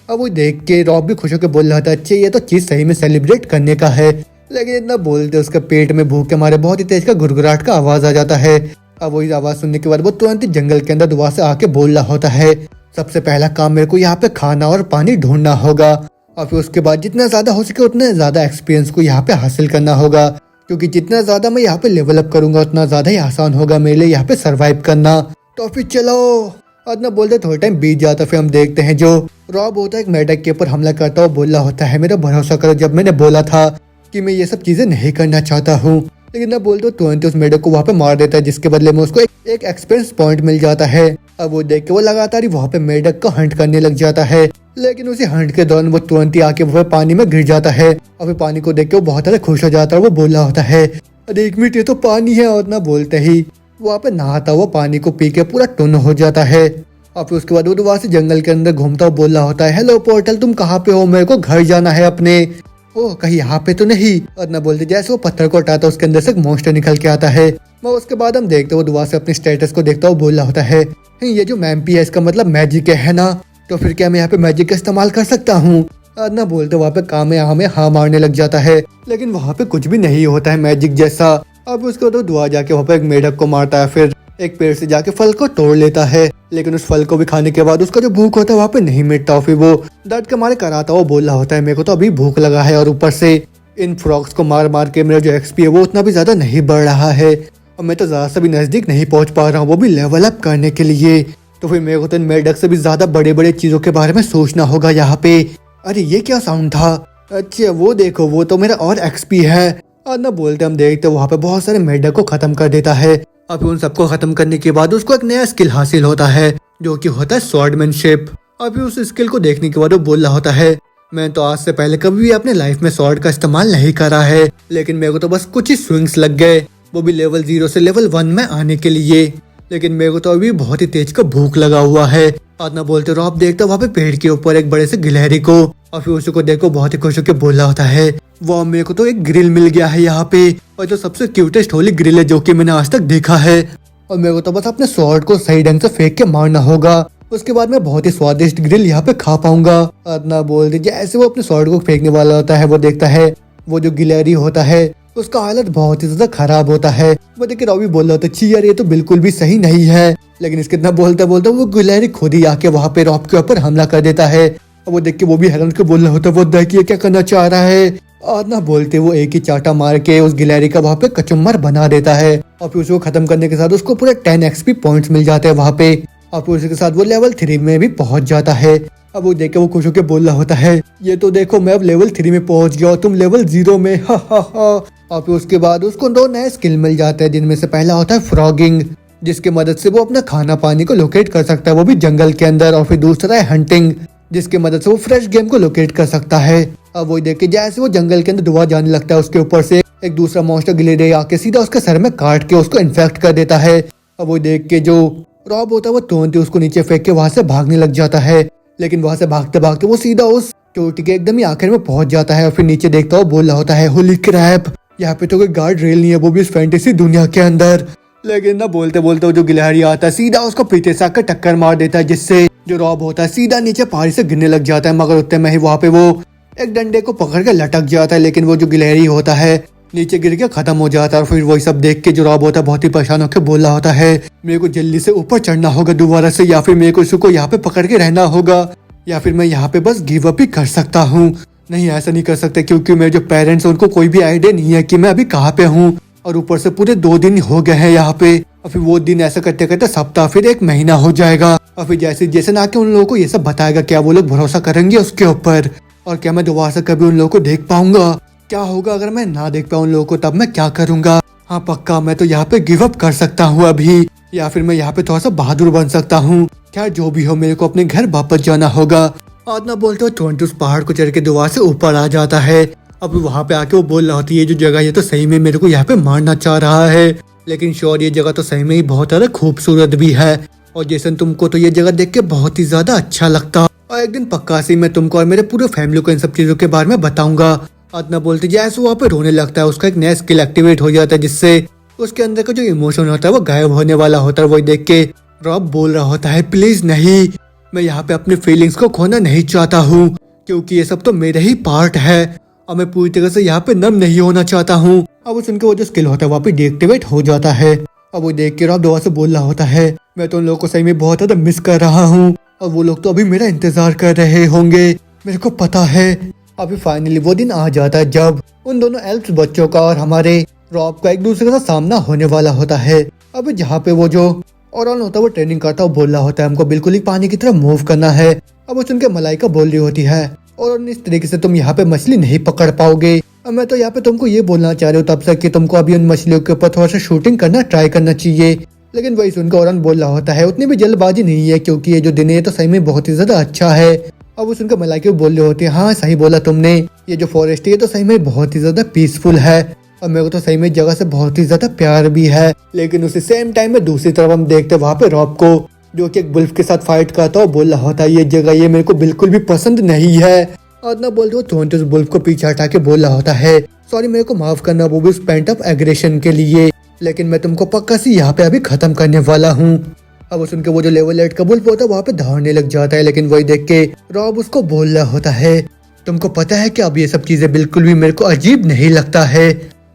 अब वो देख के रॉब भी खुश होकर बोल रहा था अच्छा ये तो चीज सही में सेलिब्रेट करने का है, लेकिन इतना बोलते उसके पेट में भूख के मारे बहुत ही तेज का गुरगुराहट का आवाज आ जाता है। अब वही आवाज सुनने के बाद वो तुरंत ही जंगल के अंदर दोबारा से आके बोल रहा होता है सबसे पहला काम मेरे को यहाँ पे खाना और पानी ढूंढना होगा, और फिर उसके बाद जितना ज्यादा हो सके उतना ज्यादा एक्सपीरियंस को यहाँ पे हासिल करना होगा, क्योंकि जितना ज्यादा मैं यहाँ पे लेवल अप करूंगा उतना ज्यादा ही आसान होगा मेरे लिए यहाँ पे सरवाइव करना। तो फिर चलो इतना बोलते थोड़ा टाइम बीत जाता, फिर हम देखते हैं जो रॉब होता है एक मेढक के ऊपर हमला करता हुआ बोल रहा होता है मेरा भरोसा करो जब मैंने बोला था कि मैं ये सब चीजें नहीं करना चाहता हूँ, लेकिन ना बोलते तुरंत उस मेढक को वहाँ पे मार देता है जिसके बदले में उसको एक एक्सपीरियंस पॉइंट मिल जाता है। अब वो देख के वो लगातार ही वहाँ पे मेढक को हंट करने लग जाता है, लेकिन उसी हंट के दौरान वो तुरंत ही आके वहाँ पानी में गिर जाता है, और फिर पानी को देख के वो बहुत ज्यादा खुश हो जाता है। वो बोल रहा होता है अरे 1 मिनट ये तो पानी है, और ना बोलते ही वहाँ पे नहाता हुआ पानी को पी के पूरा टुन हो जाता है। और फिर उसके बाद वो वहाँ से जंगल के अंदर घूमता हुआ बोल रहा होता है हेलो पोर्टल तुम कहाँ पे हो, मेरे को घर जाना है अपने। ओह कहीं यहाँ पे तो नहीं, और ना बोलते जैसे वो पत्थर को हटाता उसके अंदर से एक मॉन्स्टर निकल के आता है। मैं उसके बाद हम देखते वो दोबारा से अपने स्टेटस को देखता हुआ बोल रहा होता है ये जो मैम्पी है इसका मतलब मैजिक है ना, तो फिर क्या मैं यहाँ पे मैजिक का इस्तेमाल कर सकता हूँ। और ना बोलते वहाँ पे कामे हमें हाँ मारने लग जाता है, लेकिन वहाँ पे कुछ भी नहीं होता है मैजिक जैसा। अब उसको तो दुआ जाके वहाँ पे एक मेढक को मारता है, फिर एक पेड़ से जाके फल को तोड़ लेता है, लेकिन उस फल को भी खाने के बाद उसका जो भूख होता है वहाँ पे नहीं मिटता। फिर वो दर्द के मारे कराता हुआ बोल रहा होता है मेरे को तो अभी भूख लगा है, और ऊपर से इन फ्रॉक्स को मार मार के मेरा जो एक्सपी है वो उतना भी ज्यादा नहीं बढ़ रहा है, और मैं तो ज्यादा से भी नजदीक नहीं पहुंच पा रहा हूँ वो भी लेवल अप करने के लिए। तो फिर मेरे को तो इन मेढक से भी ज्यादा बड़े बड़े चीजों के बारे में सोचना होगा यहाँ पे। अरे ये क्या साउंड था, अच्छा वो देखो वो तो मेरा और एक्सपी है। और ना बोलते हम देखते वहाँ पे बहुत सारे मेढक को खत्म कर देता है, और फिर उन सबको खत्म करने के बाद उसको एक नया स्किल हासिल होता है जो कि होता है स्वॉर्डमैनशिप। और फिर उस स्किल को देखने के बाद वो बोल रहा होता है मैं तो आज से पहले कभी भी अपने लाइफ में स्वॉर्ड का इस्तेमाल नहीं करा है, लेकिन मेरे को तो बस कुछ ही स्विंग्स लग गए, वो भी लेवल 0 से लेवल 1 में आने के लिए, लेकिन मेरे को तो अभी बहुत ही तेज का भूख लगा हुआ है। और ना बोलते रॉब देखता वहाँ पे पेड़ के ऊपर एक बड़े से गिलहरी को, और फिर उसी को देखो बहुत ही खुश होकर बोल रहा होता है वाह मेरे को तो एक ग्रिल मिल गया है यहाँ पे, और जो सबसे क्यूटेस्ट होली ग्रिल है जो कि मैंने आज तक देखा है, और मेरे को तो बस अपने स्वॉर्ड को सही ढंग से फेंक के मारना होगा, उसके बाद मैं बहुत ही स्वादिष्ट ग्रिल यहाँ पे खा पाऊंगा। और ना बोलते जैसे वो अपने स्वॉर्ड को फेंकने वाला होता है वो देखता है वो जो गिलहरी होता है उसका हालत बहुत ही ज्यादा खराब होता है। वो देख के रॉबी बोल रहा होता है छी यार ये तो बिल्कुल भी सही नहीं है, लेकिन इसके इतना बोलते बोलते वो गिलहरी खुद ही आके वहाँ पे रॉब के ऊपर हमला कर देता है। और वो देख के वो भी हैरान के बोल रहा होता है वो देखिए क्या करना चाह रहा है, और ना बोलते वो एक ही चाटा मार के उस गिलहरी का वहाँ पे कचुम्बर बना देता है, और फिर उसको खत्म करने के साथ उसको पूरे 10 XP पॉइंट्स मिल जाते हैं वहाँ पे, और फिर उसके साथ वो लेवल 3 में भी पहुंच जाता है। अब वो देख के वो खुश होकर बोल रहा होता है ये तो देखो मैं अब लेवल 3 में पहुंच गया और तुम लेवल 0 में, हा हा हा। और फिर उसके बाद उसको 2 नए स्किल मिल जाते हैं, जिनमें से पहला होता है फ्रॉगिंग, जिसकी मदद से वो अपना खाना पानी को लोकेट कर सकता है वो भी जंगल के अंदर, और फिर दूसरा है हंटिंग, जिसकी मदद से वो फ्रेश गेम को लोकेट कर सकता है। अब वो देख के जैसे वो जंगल के अंदर दुआ जाने लगता है उसके ऊपर से एक दूसरा मॉन्स्टर गिलहरी आके सीधा उसके सर में काट के उसको इन्फेक्ट कर देता है। अब वो देख के जो रॉब होता है वो तुरंत ही उसको नीचे फेंक के वहां से भागने लग जाता है, लेकिन वहां से भागते भागते वो सीधा उस चोटी के एकदम ही आखिर में पहुंच जाता है, और फिर नीचे देखता हुआ बोल रहा होता है होली क्रैप यहाँ पे तो कोई गार्ड रेल नहीं है वो भी इस फैंटेसी दुनिया के अंदर। लेकिन ना बोलते बोलते वो जो गिलहरी आता है सीधा उसको पीछे से आकर टक्कर मार देता है, जिससे जो रॉब होता है सीधा नीचे पहाड़ी से गिरने लग जाता है, मगर उतने में ही वहाँ पे वो एक डंडे को पकड़ के लटक जाता है, लेकिन वो जो गिलहरी होता है नीचे गिर के खत्म हो जाता है। और फिर वही सब देख के जो रॉब होता है बहुत ही परेशान होकर बोल रहा होता है मेरे को जल्दी से ऊपर चढ़ना होगा दोबारा से, या फिर मेरे को इसको यहाँ पे पकड़ के रहना होगा, या फिर मैं यहाँ पे बस गिव अप ही कर सकता हूँ। नहीं ऐसा नहीं कर सकते क्योंकि मेरे जो पेरेंट्स हैं उनको कोई भी आइडिया नहीं है कि मैं अभी कहाँ पे हूँ, और ऊपर से पूरे 2 दिन हो गए हैं यहाँ पे, और फिर वो दिन ऐसा करते करते सप्ताह फिर एक महीना हो जाएगा। और फिर जैसे जैसे आके उन लोगों को ये सब बताएगा, क्या वो लोग भरोसा करेंगे उसके ऊपर, और क्या मैं दोबारा से कभी उन लोगों को देख पाऊंगा? क्या होगा अगर मैं ना देख पाऊँ उन लोगों को? तब मैं क्या करूंगा? हाँ पक्का, मैं तो यहाँ पे गिव अप कर सकता हूँ अभी, या फिर मैं यहाँ पे थोड़ा सा बहादुर बन सकता हूँ। क्या जो भी हो, मेरे को अपने घर वापस जाना होगा। आदना बोलते हुए तुरंत उस पहाड़ को चढ़ के दोबारा से ऊपर आ जाता है। अब वहाँ पे आके वो बोल रहा होती है, ये जो जगह ये तो सही में मेरे को यहाँ पे मारना चाह रहा है, लेकिन श्योर ये जगह तो सही में ही बहुत ज्यादा खूबसूरत भी है। और जैसन तुमको तो ये जगह देख के बहुत ही ज्यादा अच्छा लगता, और एक दिन पक्का से मैं तुमको और मेरे पूरे फैमिली को इन सब चीजों के बारे में बताऊंगा। आदना बोलते जैसे वहाँ पे रोने लगता है, उसका एक नया स्किल एक्टिवेट हो जाता है, जिससे उसके अंदर का जो इमोशन होता है वो गायब होने वाला होता है। वही देख के रॉब बोल रहा होता है, प्लीज नहीं, मैं यहाँ पे अपनी फीलिंग्स को खोना नहीं चाहता हूँ, क्योंकि ये सब तो मेरे ही पार्ट है, और मैं पूरी तरह से यहाँ पे नम नहीं होना चाहता हूँ। अब उनके वो जो स्किल होता है वहाँ पे डीएक्टिवेट हो जाता है। अब वो देख के रॉब दोबारा से बोल रहा होता है, मैं तो उन लोगों को सही में बहुत ज्यादा मिस कर रहा हूँ, और वो लोग तो अभी मेरा इंतजार कर रहे होंगे, मेरे को पता है। अभी फाइनली वो दिन आ जाता है जब उन दोनों एल्फ्स बच्चों का और हमारे रॉब का एक दूसरे के साथ सामना होने वाला होता है। अभी जहाँ पे वो जो ओरॉन होता है वो ट्रेनिंग करता है, बोल रहा होता है हमको बिल्कुल ही पानी की तरफ मूव करना है। अब सुन के मलाइका बोल रही होती है, और इस तरीके से तुम यहाँ पे मछली नहीं पकड़ पाओगे। अब मैं तो यहाँ पे तुमको ये बोलना चाह रही हूँ तब से कि तुमको अभी उन मछलियों के ऊपर थोड़ा सा शूटिंग करना ट्राई करना चाहिए। लेकिन वही सुनकर ओरॉन बोल रहा होता है, उतनी भी जल्दबाजी नहीं है, क्योंकि ये जो दिन है तो सही में बहुत ही ज्यादा अच्छा है। अब सुनकर मलाइका बोल रही होती है, हाँ सही बोला तुमने, ये जो फॉरेस्ट है तो सही में बहुत ही ज्यादा पीसफुल है, और मेरे को तो सही में जगह से बहुत ही ज्यादा प्यार भी है। लेकिन उसी सेम टाइम में दूसरी तरफ हम देखते वहाँ पे रॉब को, जो कि एक बुल्फ के साथ फाइट करता है, बोल रहा होता है, ये जगह ये मेरे को बिल्कुल भी पसंद नहीं है। आदना बोलते हुए तुरंत उस बुल्फ को पीछे हटा के बोल रहा होता है, सॉरी मेरे को माफ करना, वो भी उस पेंट ऑफ एग्रेशन के लिए, लेकिन मैं तुमको पक्का सी यहाँ पे अभी खत्म करने वाला हूँ। अब सुनकर वो जो लेवल 8 का बुल्फ होता है वहाँ पे दौड़ने लग जाता है, लेकिन वही देख के रॉब उसको बोल रहा होता है, तुमको पता है कि अब ये सब चीजें बिल्कुल भी मेरे को अजीब नहीं लगता है।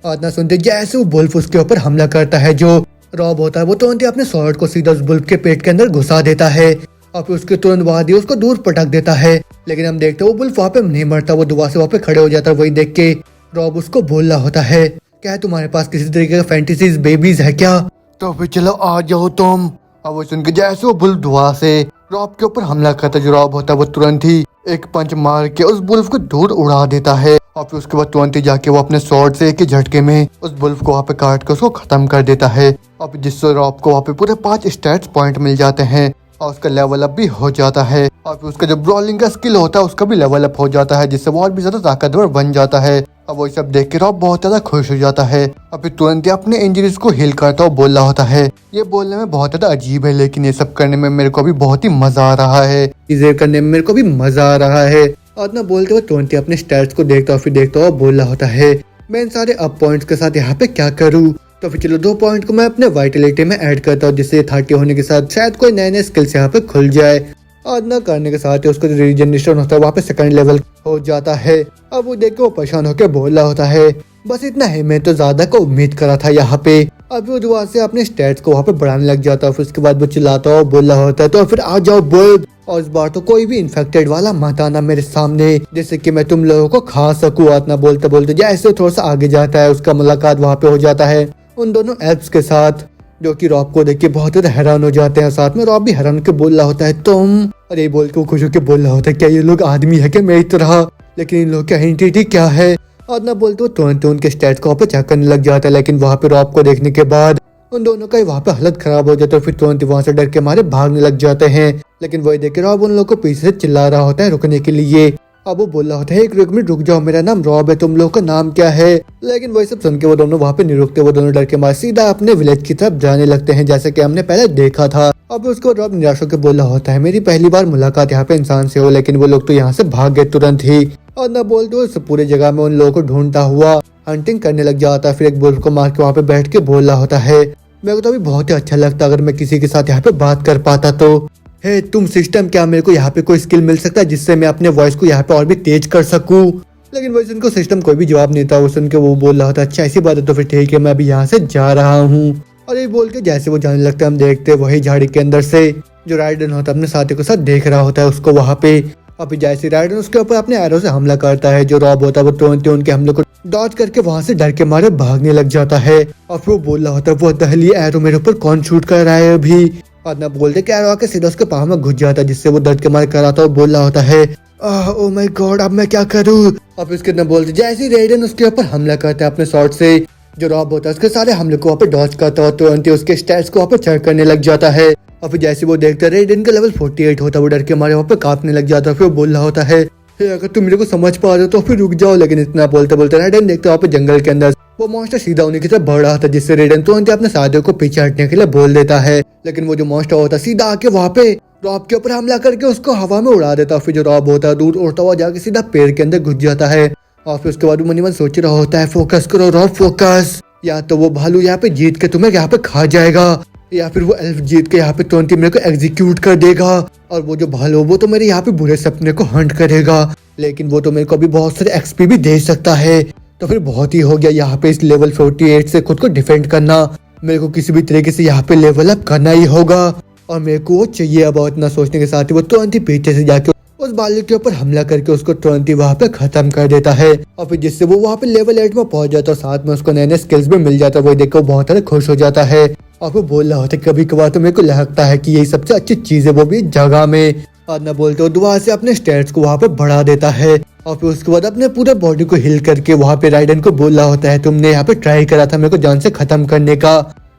आदना सुनते जैसे वो बुल्फ उसके ऊपर हमला करता है, जो रॉब होता है वो तुरंत ही अपने स्वॉर्ड को सीधा उस बुल्फ के पेट के अंदर घुसा देता है, और फिर उसके तुरंत बाद ही उसको दूर पटक देता है। लेकिन हम देखते हैं वो बुल्फ वहाँ पे नहीं मरता, वो दोबारा से वहाँ पे खड़े हो जाता है। वही देख के रॉब उसको बोल रहा होता है, क्या तुम्हारे पास किसी तरीके का फैंटेसीज बेबीज है क्या? तो फिर चलो आ जाओ तुम। अब वो सुन के जैसे वो बुल्फ दोबारा से रॉब के ऊपर हमला करता है, जो रॉब होता है वो तुरंत ही एक पंच मार के उस बुल्फ को दूर उड़ा देता है, और फिर उसके बाद तुरंत ही जाके वो अपने स्वॉर्ड से एक ही झटके में उस बुल्फ को वहाँ पे काट के उसको खत्म कर देता है। और जिससे रॉब को वहाँ पे पूरे 5 स्टैट्स पॉइंट मिल जाते हैं, और उसका लेवल अप भी हो जाता है, और फिर उसका जो ब्रॉलिंग का स्किल होता है उसका भी लेवल अप हो जाता है, जिससे वो और भी ज्यादा ताकतवर बन जाता है। अब वो सब देख के रॉब बहुत ज्यादा खुश हो जाता है, और फिर तुरंत ही अपने इंजरीज को हील करता हुआ बोल रहा होता है, ये बोलने में बहुत ज्यादा अजीब है, लेकिन ये सब करने में मेरे को भी बहुत ही मजा आ रहा है, चीजें करने में मेरे को भी मजा आ रहा है। आदना बोलते हुए तुरंत ही अपने स्टैट्स को देखता हुआ फिर देखता हुआ बोल रहा होता है, मैं इन सारे अप पॉइंट्स के साथ यहाँ पे क्या करूँ? तो फिर चलो 2 पॉइंट को मैं अपने वाइटलिटी में ऐड करता हूँ, जिससे 30 होने के साथ शायद कोई नए नए स्किल्स यहाँ पे खुल जाए। आदना करने के साथ ही उसका जो रीजनरेशन होता है वहाँ पे 2nd लेवल हो जाता है। अब वो देख के वो परेशान होकर बोल रहा होता है, बस इतना है, मैं तो ज्यादा को उम्मीद करा था यहाँ पे। अब वो दोबारा से अपने स्टैट्स को वहाँ पे बढ़ाने लग जाता है, फिर उसके बाद वो चिल्लाता हुआ बोल रहा होता है, तो फिर आ जाओ बोल, और इस बार तो कोई भी इन्फेक्टेड वाला मत आना मेरे सामने, जिससे कि मैं तुम लोगों को खा सकूं। आदना बोलते बोलते जैसे थोड़ा सा आगे जाता है, उसका मुलाकात वहाँ पे हो जाता है उन दोनों एल्फ्स के साथ, जो कि रॉब को देख के बहुत ज्यादा हैरान हो जाते हैं। साथ में रॉब भी हैरान के बोल रहा होता है, तुम, और ये बोल के वो खुश होकर बोल रहा होता है, क्या ये लोग आदमी है क्या मेरी तरह? लेकिन इन लोग की आइडेंटिटी क्या है? आदना बोलते वो तुरंत उनके स्टैट्स को वहाँ पे चेक करने लग जाता है, लेकिन वहाँ पे रॉब को देखने के बाद उन दोनों का वहाँ पे हालत खराब हो जाता है, फिर तुरंत वहाँ से डर के मारे भागने लग जाते हैं। लेकिन वही देख के रॉब उन लोगों को पीछे से चिल्ला रहा होता है रुकने के लिए। अब वो बोल रहा होता है, एक मिनट रुक जाओ, मेरा नाम रॉब है, तुम लोगों का नाम क्या है? लेकिन वही सब सुन के वो दोनों वहाँ पे नहीं रुकते, वो दोनों डर के मारे सीधा अपने विलेज की तरफ जाने लगते हैं, जैसे कि हमने पहले देखा था। अब उसको रॉब निराश होकर बोल रहा होता है, मेरी पहली बार मुलाकात यहाँ पे इंसान से हो, लेकिन वो लोग तो यहाँ से भाग गए तुरंत ही। और न बोलते हुए पूरे जगह में उन लोगों को ढूंढता हुआ हंटिंग करने लग जाता है। फिर एक बुल्फ को मार के वहाँ पे बैठ के बोल रहा होता है, मेरे को तो अभी बहुत ही अच्छा लगता अगर मैं किसी के साथ यहाँ पे बात कर पाता तो। हे तुम सिस्टम, क्या मेरे को यहाँ पे कोई स्किल मिल सकता है जिससे मैं अपने वॉइस को यहाँ पे और भी तेज कर सकूँ? लेकिन वैसे उनको सिस्टम कोई भी जवाब नहीं था। वो सुन के वो बोल रहा था, अच्छा ऐसी बात है तो फिर ठीक है, मैं अभी यहाँ से जा रहा हूँ। और ये बोल के जैसे वो जाने लगता है, हम देखते वही झाड़ी के अंदर से जो राइडन होता है अपने साथी के साथ देख रहा होता है उसको वहाँ पे। और फिर जैसे राइडन उसके ऊपर अपने एरो से हमला करता है, जो रॉब होता है वो तुरंत ही उनके हमले को डॉज करके वहां से डर के मारे भागने लग जाता है। और फिर वो बोल रहा होता है वो दहली एरो मेरे ऊपर कौन शूट कर रहा है अभी। और ना बोलते कि एरो आके सीधा उसके पाँव में घुस जाता है, जिससे वो दर्द के मारे कर रहा था और बोल रहा होता है ओ माय गॉड अब मैं क्या करूँ। और फिर उसके ना बोलते जैसे रेडन उसके ऊपर हमला करता है अपने शॉट से, जो रॉब होता है उसके सारे हमले को वहाँ पे डॉज करता है, तुरंत ही उसके स्टैट्स को वहाँ पे चेक करने लग जाता है। और फिर जैसे वो देखता है रेडन का लेवल 48 होता है, वो डर के मारे वहाँ पे कांपने लग जाता है। फिर वो बोल रहा होता है अगर तुम मेरे को समझ पा रहे हो तो फिर रुक जाओ। लेकिन इतना बोलते बोलते रेडन देखते वहाँ पे जंगल के अंदर वो मॉन्स्टर सीधा उन्हीं की तरफ बढ़ रहा था, जिससे रेडन तुरंत अपने साथियों को पीछे हटने के लिए बोल देता है। लेकिन वो जो मॉन्स्टर होता है सीधा आके वहाँ पे रॉब के ऊपर हमला करके उसको हवा में उड़ा देता है। फिर जो रॉब होता है दूर उड़ता हुआ जाके सीधा पेड़ के अंदर घुस जाता है। और फिर उसके बाद वो मन ही मन सोच रहा होता है फोकस करो रॉब फोकस, या तो वो भालू यहाँ पे जीत के तुम्हें यहाँ पे खा जाएगा, या फिर वो एल्फ जीत के यहाँ पे तुरंत ही मेरे को एग्जीक्यूट कर देगा। और वो जो भालू वो तो मेरे यहाँ पे बुरे सपने को हंट करेगा, लेकिन वो तो मेरे को अभी बहुत सारे एक्सपी भी दे सकता है। तो फिर बहुत ही हो गया यहाँ पे इस लेवल 48 से खुद को डिफेंड करना। मेरे को किसी भी तरीके से यहाँ पे लेवल अप करना ही होगा और मेरे को वो चाहिए। अब इतना सोचने के साथ ही वो तुरंत ही पीछे से जाके उस भालू के ऊपर हमला करके उसको तुरंत ही वहाँ पे खत्म कर देता है। और फिर जिससे वो वहाँ पे लेवल 8 में पहुंच जाता है, साथ में उसको नए नए स्किल्स भी मिल जाता है। वो देखकर बहुत सारे खुश हो जाता है। और वो बोल रहा होता है कभी कभार तो मेरे को लगता है कि यही सबसे अच्छी चीज है, वो भी जगह में। और न बोलते हो दुआ से अपने स्टेट्स को वहाँ पे बढ़ा देता है। और फिर उसके बाद अपने पूरे बॉडी को हिल करके वहाँ पे राइडन को बोल रहा होता है तुमने यहाँ पे ट्राई करा था मेरे को जान से खत्म करने का,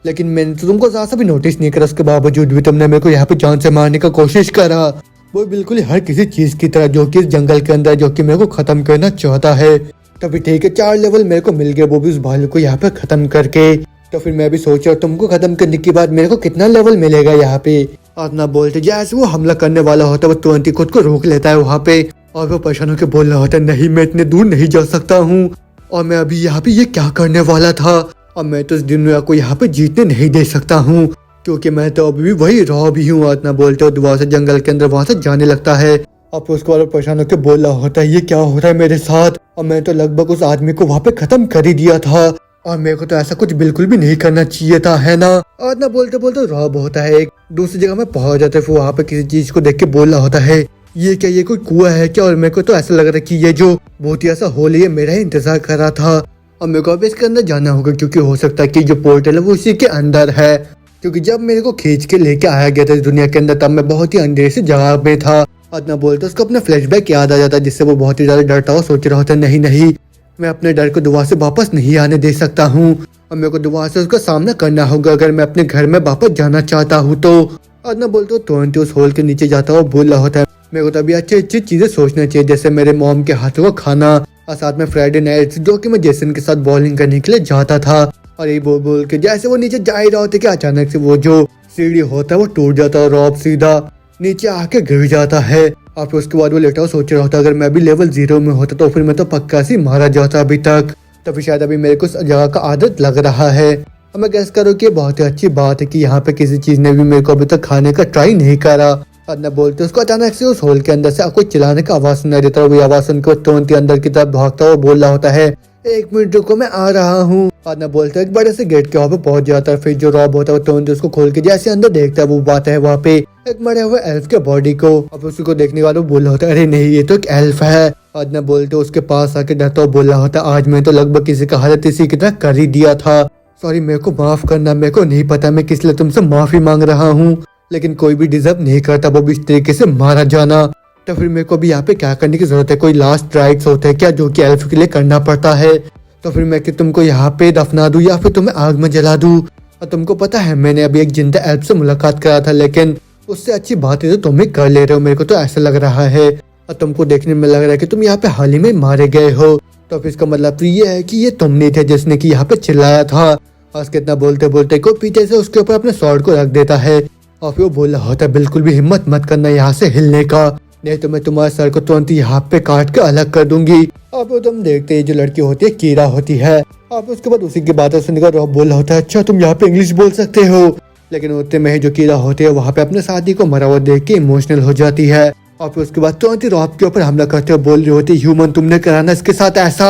लेकिन मैंने तो तुमको ज्यादा भी नोटिस नहीं करा, उसके बावजूद भी तुमने मेरे को यहाँ पे जान से मारने का कोशिश करा। वो बिल्कुल हर किसी चीज की तरह जो कि इस जंगल के अंदर जो कि मेरे को खत्म करना चाहता है। तो फिर ठीक है 4 लेवल मेरे को मिल गए, वो भी उस भालू को यहाँ पे खत्म करके। तो फिर मैं भी सोच रहा तुमको खत्म करने के बाद मेरे को कितना लेवल मिलेगा यहाँ पे। और ना बोलते जैसे वो हमला करने वाला होता है वो तुरंत ही खुद को रोक लेता है वहाँ पे। और वो परेशान होकर बोल रहा होता है नहीं मैं इतने दूर नहीं जा सकता हूँ, और मैं अभी यहाँ पे ये क्या करने वाला था, और मैं तो इस दुनिया को यहाँ पे जीतने नहीं दे सकता हूँ क्योंकि मैं तो अभी भी वही रॉब ही हूँ। इतना बोलते हो दुआ से जंगल के अंदर वहाँ से जाने लगता है। और फिर उसके बाद परेशान होकर बोल रहा होता है ये क्या हो रहा है मेरे साथ, और मैं तो लगभग उस आदमी को वहाँ पे खत्म कर ही दिया था और मेरे को तो ऐसा कुछ बिल्कुल भी नहीं करना चाहिए था, है ना। और ना बोलते बोलते रॉब होता है एक दूसरी जगह में पहुंच जाता है। फिर वहाँ पे किसी चीज को देख के बोल रहा होता है ये क्या, ये कोई कुआं है क्या, और मेरे को तो ऐसा लग रहा है कि ये जो बहुत ही ऐसा होल है मेरा ही इंतजार कर रहा था और मेरे को अब इसके अंदर जाना होगा क्योंकि हो सकता है कि जो पोर्टल है वो उसी के अंदर है। क्योंकि जब मेरे को खींच के लेके आया गया था इस दुनिया के अंदर तब मैं बहुत ही अंधेरे से जगह में था। और ना बोलते उसको अपना फ्लैशबैक याद आ जाता है, जिससे वो बहुत ही ज्यादा डरता हुआ सोच रहा होता है नहीं नहीं मैं अपने डर को दुआ से वापस नहीं आने दे सकता हूँ और मेरे को दुआ से उसका सामना करना होगा अगर मैं अपने घर में वापस जाना चाहता हूँ तो। और ना बोलते तुरंत उस होल के नीचे जाता हुआ बोल रहा होता है मेरे को तो अभी अच्छी अच्छी चीजें सोचना चाहिए, जैसे मेरे मॉम के हाथों का खाना और साथ में फ्राइडे नाइट्स जो कि मैं जेसन के साथ बॉलिंग करने के लिए जाता था। और ये बोल बोल के जैसे वो नीचे जा ही रहा होता है कि अचानक से वो जो सीढ़ी होता है वो टूट जाता है और रॉब सीधा नीचे आके गिर जाता है। और फिर उसके बाद वो लेटा हुआ सोच रहा होता अगर मैं भी लेवल 0 में होता तो फिर मैं तो पक्का से मारा जाता अभी तक, तो फिर शायद अभी मेरे को उस जगह का आदत लग रहा है। और मैं गैस करूँ कि बहुत ही अच्छी बात है कि यहाँ पे किसी चीज ने भी मेरे को अभी तक खाने का ट्राई नहीं करा। और न बोलते उसको अचानक से उस होल के अंदर से कोई चिल्लाने का आवाज सुनाई देता है। वो आवाज सुनकर तुरंत ही अंदर की तरफ भागता हुआ बोल रहा होता है 1 मिनट रुको मैं आ रहा हूँ। और न बोलते एक बड़े से गेट के वहाँ पे पहुंच जाता है। फिर जो रॉब होता है वो तुरंत उसको खोल के जैसे अंदर देखता है वो बात है वहाँ पे एक मरे हुए एल्फ के बॉडी को। अब उसको देखने वाला बोल रहा होता है अरे नहीं ये तो एक एल्फ है। और न बोलते उसके पास आके डरता हुआ बोल रहा होता है आज मैं तो लगभग किसी का हालत इसी की तरह कर ही दिया था, सॉरी मेरे को माफ करना, मेरे को नहीं पता मैं किस लिए तुमसे माफी मांग रहा हूँ, लेकिन कोई भी डिजर्व नहीं करता वो भी इस तरीके से मारा जाना। तो फिर मेरे को भी यहाँ पे क्या करने की जरूरत है, कोई लास्ट राइट्स होते हैं क्या जो कि एल्फ के लिए करना पड़ता है, तो फिर मैं कि तुमको यहाँ पे दफना दूं या फिर तुम्हें आग में जला दूं। और तुमको पता है मैंने अभी एक जिंदा एल्फ से मुलाकात करा था, लेकिन उससे अच्छी बात है तो तुम ही कर ले रहे हो, मेरे को तो ऐसा लग रहा है और तुमको देखने में लग रहा है कि तुम यहाँ पे हाल ही में मारे गए हो, तो फिर इसका मतलब तो ये है कि ये तुम नहीं थे जिसने कि यहाँ पे चिल्लाया था। और कितना बोलते बोलते को पीछे से उसके ऊपर अपने स्वॉर्ड को रख देता है और फिर वो बोल रहा होता है बिल्कुल भी हिम्मत मत करना यहाँ से हिलने का, नहीं तो मैं तुम्हारे सर को तुरंत यहाँ पे काट के अलग कर दूंगी। और फिर तुम देखते ही जो लड़की होती है कीरा होती है और उसके बाद उसी की बातें सुनकर रॉब बोल रहा होता है अच्छा तुम यहाँ पे इंग्लिश बोल सकते हो, लेकिन उतने में ही जो कीरा होती है वहाँ पे अपने साथी को मरा हुआ देख के इमोशनल हो जाती है। और फिर उसके बाद तुरंत ही रॉब के ऊपर हमला करते हुए बोल रही होती ह्यूमन तुमने कराना इसके साथ ऐसा,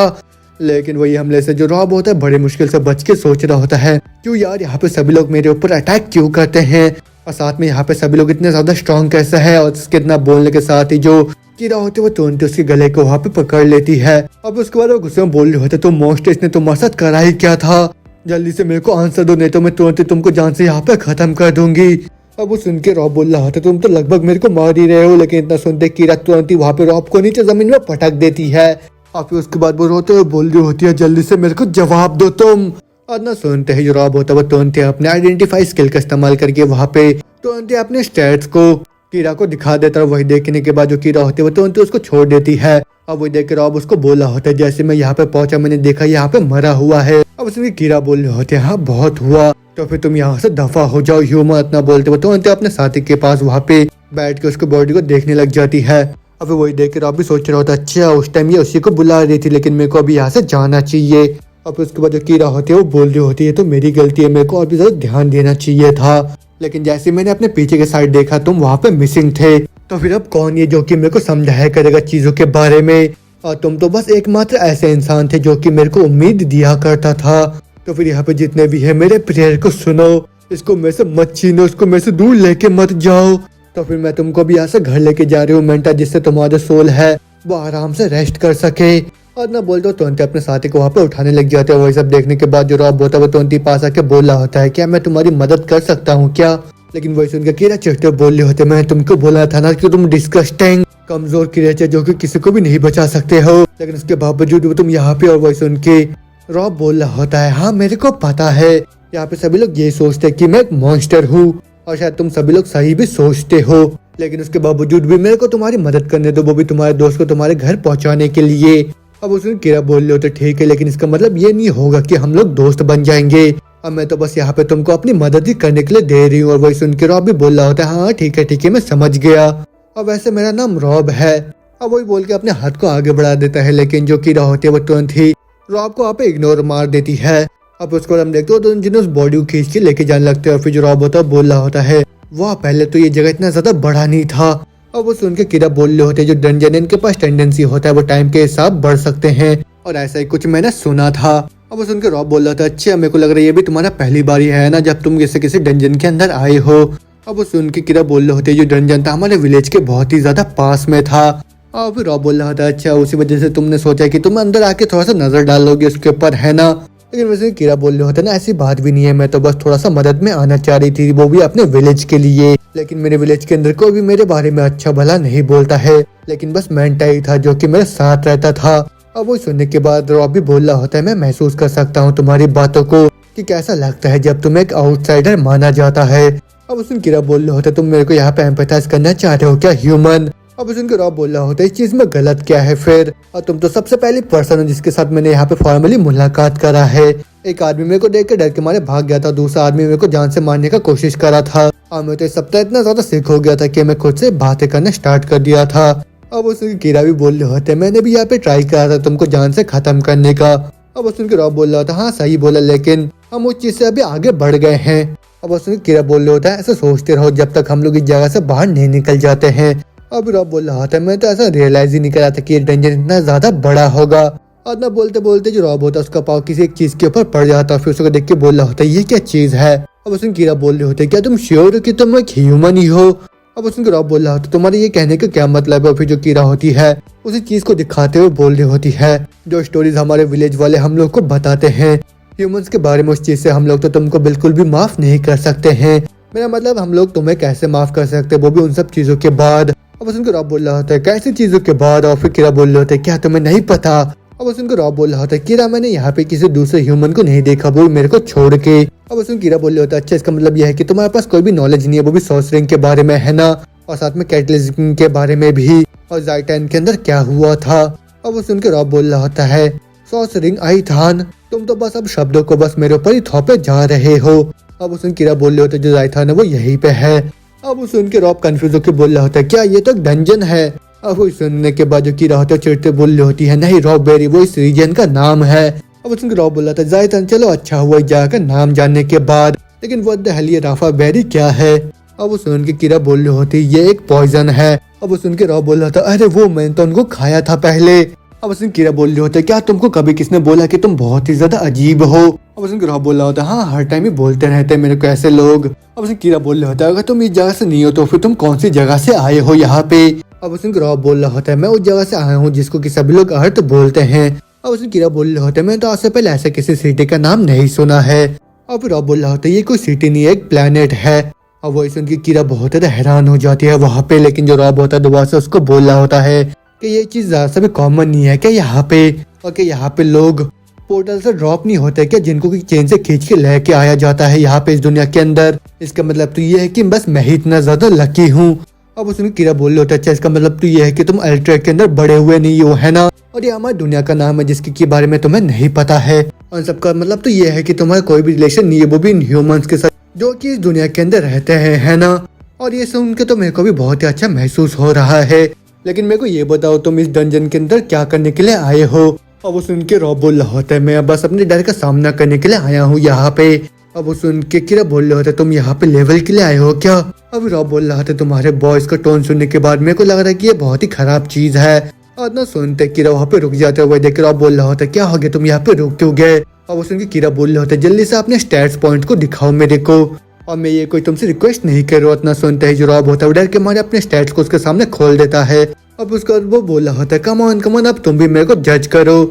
लेकिन वही हमले से जो रॉब होता है बड़े मुश्किल से बच के सोच रहा होता है क्यों यार यहाँ पे सभी लोग मेरे ऊपर अटैक क्यों करते हैं और साथ में यहाँ पे सभी लोग इतने ज्यादा स्ट्रॉन्ग कैसे है, और कितना बोलने के साथ ही जो कीरा होते वो तुरंत उसके गले को वहाँ पे पकड़ लेती है। अब उसके बाद वो गुस्से में बोल रहे होते तुम मॉन्स्टर, इसने तुम्हारे साथ करा ही क्या था, जल्दी से मेरे को आंसर दो नहीं तो मैं तुरंत ही तुमको जान से यहाँ पे खत्म कर दूंगी। अब वो सुन के रॉब बोल रहा होता तुम तो लगभग मेरे को मार ही रहे हो, लेकिन इतना सुनते कीरा तुरंत ही वहाँ पे रॉब को नीचे जमीन में पटक देती है। और फिर उसके बाद वो रोते हुए बोल रही होती है जल्दी से मेरे को जवाब दो तुम। और ना सुनते ही जो रॉब होता है वो तुरंत ही अपने आइडेंटिफाई स्किल का इस्तेमाल करके वहाँ पे तुरंत ही अपने स्टैट्स को कीरा को दिखा देता है। वही देखने के बाद जो कीरा होती है वो तुरंत उसको छोड़ देती है। अब वही देख के रॉब उसको बोला होता है जैसे मैं यहाँ पे पहुंचा मैंने देखा यहाँ पे मरा हुआ है। अब उसमें कीरा बोल रहे होते हैं हाँ बहुत हुआ, तो फिर तुम यहाँ से दफा हो जाओ ह्यूमन। इतना बोलते हुए तुरंत अपने साथी के पास वहाँ पे बैठ के उसके बॉडी को देखने लग जाती है। अब वही देख के रॉब भी सोच रहा होता अच्छा उस टाइम ये उसी को बुला रही थी, लेकिन मेरे को अभी यहाँ से जाना चाहिए। अब उसके बाद जो कीरा होती है वो बोल रही होती है तो मेरी गलती है, मेरे को और भी ज्यादा ध्यान देना चाहिए था, लेकिन जैसे मैंने अपने पीछे के साइड देखा तुम वहाँ पे मिसिंग थे, तो फिर अब कौन ये जो कि मेरे को समझाया करेगा चीजों के बारे में, और तुम तो बस एकमात्र ऐसे इंसान थे जो कि मेरे को उम्मीद दिया करता था। तो फिर यहाँ पे जितने भी है मेरे प्रेयर को सुनो, इसको मेरे से मत छीनो, इसको मेरे से दूर लेके मत जाओ। तो फिर मैं तुमको भी यहाँ से घर लेके जा रही हूँ मेंटा, जिससे तुम्हारा सोल है वो आराम से रेस्ट कर सके। और ना बोलते हो तुरंत अपने साथी को वहाँ पे उठाने लग जाते हैं। वही सब देखने के बाद जो रॉब होता है वो तुरंत ही पास आके बोल रहा होता है क्या मैं तुम्हारी मदद कर सकता हूँ क्या, लेकिन वही सुनकर कीरा चिढ़ते बोल रहे होते मैं तुमको बोला था ना कि तुम डिस्गस्टिंग कमजोर क्रिएचर जो कि किसी को भी नहीं बचा सकते हो, लेकिन उसके बावजूद भी तुम यहाँ पे। और वही सुन के रॉब बोल रहा होता है हाँ मेरे को पता है यहाँ पे सभी लोग ये सोचते हैं कि मैं एक मॉन्स्टर हूँ, और शायद तुम सभी लोग सही भी सोचते हो, लेकिन उसके बावजूद भी मेरे को तुम्हारी मदद करने दो, वो भी तुम्हारे दोस्त को तुम्हारे घर पहुँचाने के लिए। अब उसने कीरा बोल रहे होते ठीक है, लेकिन इसका मतलब ये नहीं होगा कि हम लोग दोस्त बन जाएंगे, अब मैं तो बस यहाँ पे तुमको अपनी मदद ही करने के लिए दे रही हूँ। और वही सुन के रॉब भी बोल रहा होता है हाँ ठीक है मैं समझ गया, और वैसे मेरा नाम रॉब है। अब वही बोल के अपने हाथ को आगे बढ़ा देता है, लेकिन जो कीरा होती है वो तुरंत ही रॉब को वहाँ पे इग्नोर मार देती है। अब उसको हम देखते हो तो जिन्हें उस बॉडी को खींच के लेके जाने लगते हैं। और फिर जो रॉब होता है बोल रहा होता है वाह पहले तो ये जगह इतना ज्यादा बड़ा नहीं था। अब वो सुन के कीरा बोल रहे होते हैं जो डंजन इनके पास टेंडेंसी होता है वो टाइम के हिसाब बढ़ सकते हैं, और ऐसा ही कुछ मैंने सुना था। अब वो सुन के रॉब बोल रहा था अच्छा मेरे को लग रहा है ये भी तुम्हारा पहली बार ही है ना जब तुम किसी डंजन के अंदर आए हो। अब वो सुन के कीरा बोल रहे होते जो डंजन था हमारे विलेज के बहुत ही ज्यादा पास में था। और फिर रॉब बोल रहा था अच्छा उसी वजह से तुमने सोचा कि तुम अंदर आके थोड़ा सा नजर डालोगे उसके ऊपर है ना, लेकिन वैसे कीरा बोल रहे होते ना ऐसी बात भी नहीं है, मैं तो बस थोड़ा सा मदद में आना चाह रही थी, वो भी अपने विलेज के लिए, लेकिन मेरे विलेज के अंदर कोई भी मेरे बारे में अच्छा भला नहीं बोलता है, लेकिन बस मेंटा ही था जो कि मेरे साथ रहता था। अब वो सुनने के बाद रॉब भी बोल रहा होता है मैं महसूस कर सकता हूँ तुम्हारी बातों को कि कैसा लगता है जब तुम एक आउटसाइडर माना जाता है। अब उसने कीरा बोल रहा होता तुम मेरे को यहाँ पे एम्पैथाइज करना चाह रहे हो क्या ह्यूमन। अब उसने रॉब बोल रहा होता है इस चीज में गलत क्या है फिर, और तुम तो सबसे पहली पर्सन हो जिसके साथ मैंने यहाँ पे फॉर्मली मुलाकात करा है। एक आदमी मेरे को देख के डर के मारे भाग गया था, दूसरा आदमी मेरे को जान से मारने का कोशिश करा था, और मैं तो इस सप्ताह इतना ज्यादा सिक हो गया था कि मैं खुद से बातें करना स्टार्ट कर दिया था। अब उसने कीरा भी बोल रहे होते मैंने भी यहाँ पे ट्राई करा था तुमको जान से खत्म करने का। अब उसने रॉब बोल रहा था हाँ सही बोला, लेकिन हम उस चीज से अभी आगे बढ़ गए हैं। अब उसने कीरा बोल रहा होता है ऐसा सोचते रहो जब तक हम लोग इस जगह से बाहर नहीं निकल जाते हैं। अब रॉब बोल रहा था मैं तो ऐसा रियलाइज ही नहीं करा था कि ये डंजन इतना ज्यादा बड़ा होगा। और ना बोलते बोलते जो रॉब होता है उसका पाँव किसी एक चीज के ऊपर पड़ जाता है, फिर उसको देख के बोल रहा होता है ये क्या चीज है। अब उसने कीरा बोल रहे होते क्या तुम श्योर हो कि तुम एक ह्यूमन ही हो। अब उसने रॉब बोल रहा होता तुम्हारे ये कहने का क्या मतलब है। फिर जो कीरा होती है उसी चीज को दिखाते हुए बोल रही होती है जो स्टोरीज हमारे विलेज वाले हम लोग को बताते हैं ह्यूमंस के बारे में, उस चीज से हम लोग तो तुमको बिल्कुल भी माफ नहीं कर सकते हैं। मेरा मतलब हम लोग तुम्हें कैसे माफ कर सकते वो भी उन सब चीजों के बाद। अब उसको रॉब बोल रहा होता है कैसी चीजों के बाद। और फिर कीरा बोल रहे होते क्या तुम्हें नहीं पता। अब उसको रॉब बोल रहा होता है कीरा मैंने यहाँ पे किसी दूसरे ह्यूमन को नहीं देखा वो मेरे को छोड़ के। अब उसको कीरा बोल रहा होता है अच्छा इसका मतलब यह है कि तुम्हारे पास कोई भी नॉलेज नहीं है वो भी सॉर्सरिंग के बारे में है ना, और साथ में कैटलिज्म के बारे में भी, और ज़ाइटन के अंदर क्या हुआ था। अब वो सुन के रॉब बोल रहा होता है सॉर्सरिंग आई थान तुम तो बस अब शब्दों को बस मेरे ऊपर ही थोपे जा रहे हो। अब उसने कीरा बोल रहे होते जो ज़ाइथान है वो यहीं पे है। अब वो सुन के रॉब कंफ्यूज होकर बोल रहा होता है क्या ये तो एक डंजन है। अब वो सुनने के बाद जो कीरा होता है चिढ़ते बोल रही होती है नहीं रॉब बेरी वो इस रीजन का नाम है। अब उसने रॉब बोल रहा था ज़ाइथान चलो अच्छा हुआ जाकर नाम जानने के बाद, लेकिन व्हाट द हेल ये राफा बेरी क्या है। अब वो सुन के कीरा बोल रही होती ये एक पॉइजन है। अब वो सुन के रॉब बोल रहा था अरे वो मैंने तो उनको खाया था पहले। अब उसने कीरा बोल रहे होते क्या तुमको कभी किसने बोला कि तुम बहुत ही ज्यादा अजीब हो। अब उसने रॉब बोल रहा होता हाँ हर टाइम ही बोलते रहते हैं मेरे को ऐसे लोग। अब उसने कीरा बोल रहे होता अगर तुम इस जगह से नहीं हो तो फिर तुम कौन सी जगह से आए हो यहाँ पे। अब उसने रॉब बोल रहा होता है मैं उस जगह से आया हूँ जिसको कि सभी लोग अर्थ बोलते हैं। अब उसने कीरा बोल रहा होता है मैं तो आज से पहले ऐसे किसी सिटी का नाम नहीं सुना है। अब रॉब बोल रहा होता है ये कोई सिटी नहीं है, एक प्लेनेट है। अब वही सुन के कीरा बहुत ज्यादा हैरान हो जाती है वहाँ पे, लेकिन जो रॉब होता है दोबारा से उसको बोल रहा होता है कि ये चीज ज्यादा से भी कॉमन नहीं है क्या यहाँ पे, और कि यहाँ पे लोग पोर्टल से ड्रॉप नहीं होते क्या जिनको कि चेन से खींच के लेके आया जाता है यहाँ पे इस दुनिया के अंदर। इसका मतलब तो ये है कि बस मैं ही इतना ज्यादा लकी हूँ। अब उसने कीरा बोल रहा होता है अच्छा इसका मतलब तो ये है कि तुम अल्ट्रेक के अंदर बड़े हुए नहीं हो है ना, और ये हमारी दुनिया का नाम है जिसके के बारे में तुम्हें नहीं पता है। और सबका मतलब तो ये है कि तुम्हारा कोई भी रिलेशन नहीं है वो भी ह्यूमंस के साथ जो कि इस दुनिया के अंदर रहते हैं है ना। और ये सुन के तो मेरे को भी बहुत ही अच्छा महसूस हो रहा है, लेकिन मेरे को ये बताओ तुम इस डंजन के अंदर क्या करने के लिए आए हो। अब वो सुन के रॉब बोल रहा होता है मैं बस अपने डर का सामना करने के लिए आया हूँ यहाँ पे। अब वो सुन के कीरा बोल रहा होता है तुम यहाँ पे लेवल के लिए आए हो क्या। अब रॉब बोल रहा था तुम्हारे बॉयज का टोन सुनने के बाद मेरे को लग रहा है कि ये बहुत ही खराब चीज है। और ना सुनते कीरा वहाँ पे रुक जाते हुए देख रॉब बोल रहा होता है क्या हो गया तुम यहाँ पे रुक क्यों गए। अब वो सुन के कीरा बोल रहा होता है जल्दी से अपने स्टैट्स पॉइंट को दिखाओ मेरे को, और मैं ये कोई तुमसे रिक्वेस्ट नहीं कर रहा। इतना सुनते ही जो रॉब होता है डर के मारे अपने स्टैट्स को उसके सामने खोल देता है। अब उसके बाद वो बोल रहा होता है कम ऑन अब तुम भी मेरे को जज करो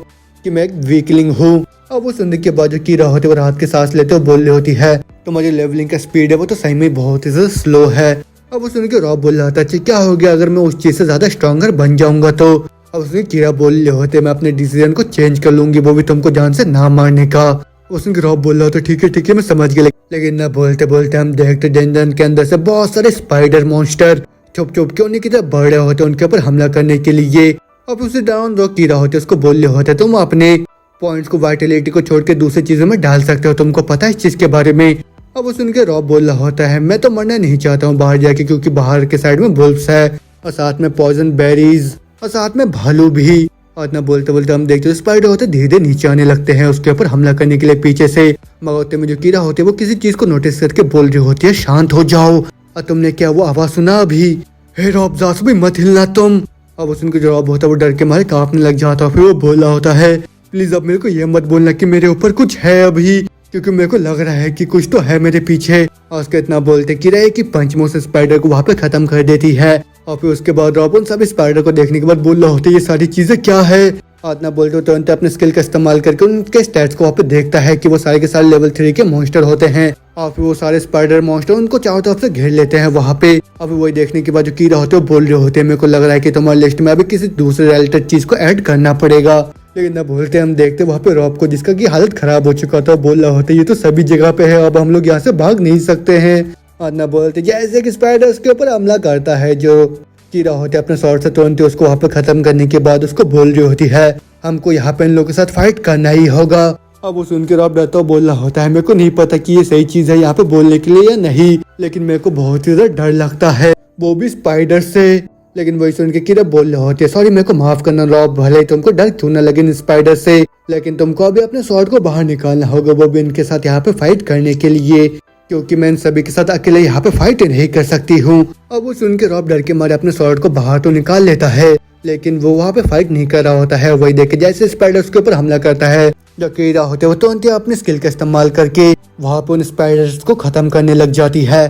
कि मैं एक वीकलिंग हूँ। अब वो सुनने के बाद जो कीरा होते वो रात के सांस लेते हुए बोल रही होती है तुम्हारी लेवलिंग का स्पीड है वो तो सही में बहुत ही स्लो है। अब वो सुन के रॉब बोल रहा था अच्छा क्या हो गया अगर मैं उस चीज से ज्यादा स्ट्रॉन्गर बन जाऊंगा तो। अब उसने कीरा बोल रहे होते मैं अपने डिसीजन को चेंज कर लूंगी वो भी तुमको जान से ना मारने का। उसने रॉब बोल रहा था ठीक है मैं समझ गया, लेकिन ना बोलते बोलते हम देखते डंजन के अंदर से बहुत सारे स्पाइडर मॉन्स्टर छुप छुप के उन्हीं की तरफ बढ़ रहे होते उनके ऊपर हमला करने के लिए। अब उसे डाउन रो कीरा होते उसको बोल रहे होते तुम अपने पॉइंट्स को वाइटलिटी को छोड़ के दूसरी चीजों में डाल सकते हो, तुमको पता है इस चीज के बारे में। अब वो सुन के रॉब बोल रहा होता है मैं तो मरना नहीं चाहता हूँ बाहर जाके क्योंकि बाहर के साइड में वुल्फ्स है और साथ में पॉइजन बेरीज और साथ में भालू भी। और इतना बोलते बोलते हम देखते स्पाइडर होते धीरे धीरे नीचे आने लगते हैं उसके ऊपर हमला करने के लिए पीछे से। मगर होते में जो कीड़ा होते वो किसी चीज को नोटिस करके बोल रही होती है शांत हो जाओ। और तुमने क्या वो आवाज सुना अभी, हे रॉब जास भी मत हिलना तुम। अब उसको जो रॉब होता है वो डर के मारे कांपने लग जाता है। फिर वो बोल रहा होता है प्लीज अब मेरे को ये मत बोलना कि मेरे ऊपर कुछ है अभी, क्योंकि मेरे को लग रहा है कि कुछ तो है मेरे पीछे। और उसके इतना बोलते कि रहे कि पंच मुंह से स्पाइडर को वहाँ पे खत्म कर देती है। और फिर उसके बाद रॉब उन सभी स्पाइडर को देखने के बाद बोल रहा होता है ये सारी चीजें क्या है। और इतना बोलते हो तुरंत अपने स्किल का इस्तेमाल करके उनके स्टैट्स को वहाँ पे देखता है कि वो सारे के सारे लेवल 3 के मॉन्स्टर होते हैं। और फिर वो सारे स्पाइडर मॉन्स्टर उनको चारों तरफ से घेर लेते हैं वहाँ पे। और फिर वही देखने के बाद जो कीड़ा होते हैं बोल रहे होते हैं मेरे को लग रहा है कि तुम्हारी लिस्ट में अभी किसी दूसरे रिलेटेड चीज को ऐड करना पड़ेगा। लेकिन ना बोलते हम देखते वहाँ पे रॉब को जिसका की हालत खराब हो चुका था बोल रहा होता है ये तो सभी जगह पे है, अब हम लोग यहाँ से भाग नहीं सकते हैं। और ना बोलते जैसे कि स्पाइडर के ऊपर हमला करता है जो कीड़ा होते अपने शॉर्ट से तुरंत उसको वहाँ पे खत्म करने के बाद उसको बोल रही होती है हमको यहाँ पे इन लोगों के साथ फाइट करना ही होगा। अब वो सुन के रॉब डरता बोल रहा होता है मेरे को नहीं पता कि ये सही चीज है यहाँ पे बोलने के लिए या नहीं, लेकिन मेरे को बहुत ही ज्यादा डर लगता है वो भी स्पाइडर से। लेकिन वही सुन के कीड़ा बोल रहे होते सॉरी मेरे को माफ करना रॉब, भले ही तुमको डर क्यों ना लगे इन स्पाइडर से, लेकिन तुमको अभी अपने स्वॉर्ड को बाहर निकालना होगा वो भी इनके साथ यहाँ पे फाइट करने के लिए, क्योंकि मैं इन सभी के साथ अकेले यहाँ पे फाइट नहीं कर सकती हूँ। अब वो सुन के रॉब डर के मारे अपने स्वॉर्ड को बाहर तो निकाल लेता है, लेकिन वो वहाँ पे फाइट नहीं कर रहा होता है। वही देख के जैसे स्पाइडर्स के ऊपर हमला करता है जो कीड़ा होते वो तुरंत अपने स्किल का इस्तेमाल करके वहाँ पे उन स्पाइडर्स को खत्म करने लग जाती है।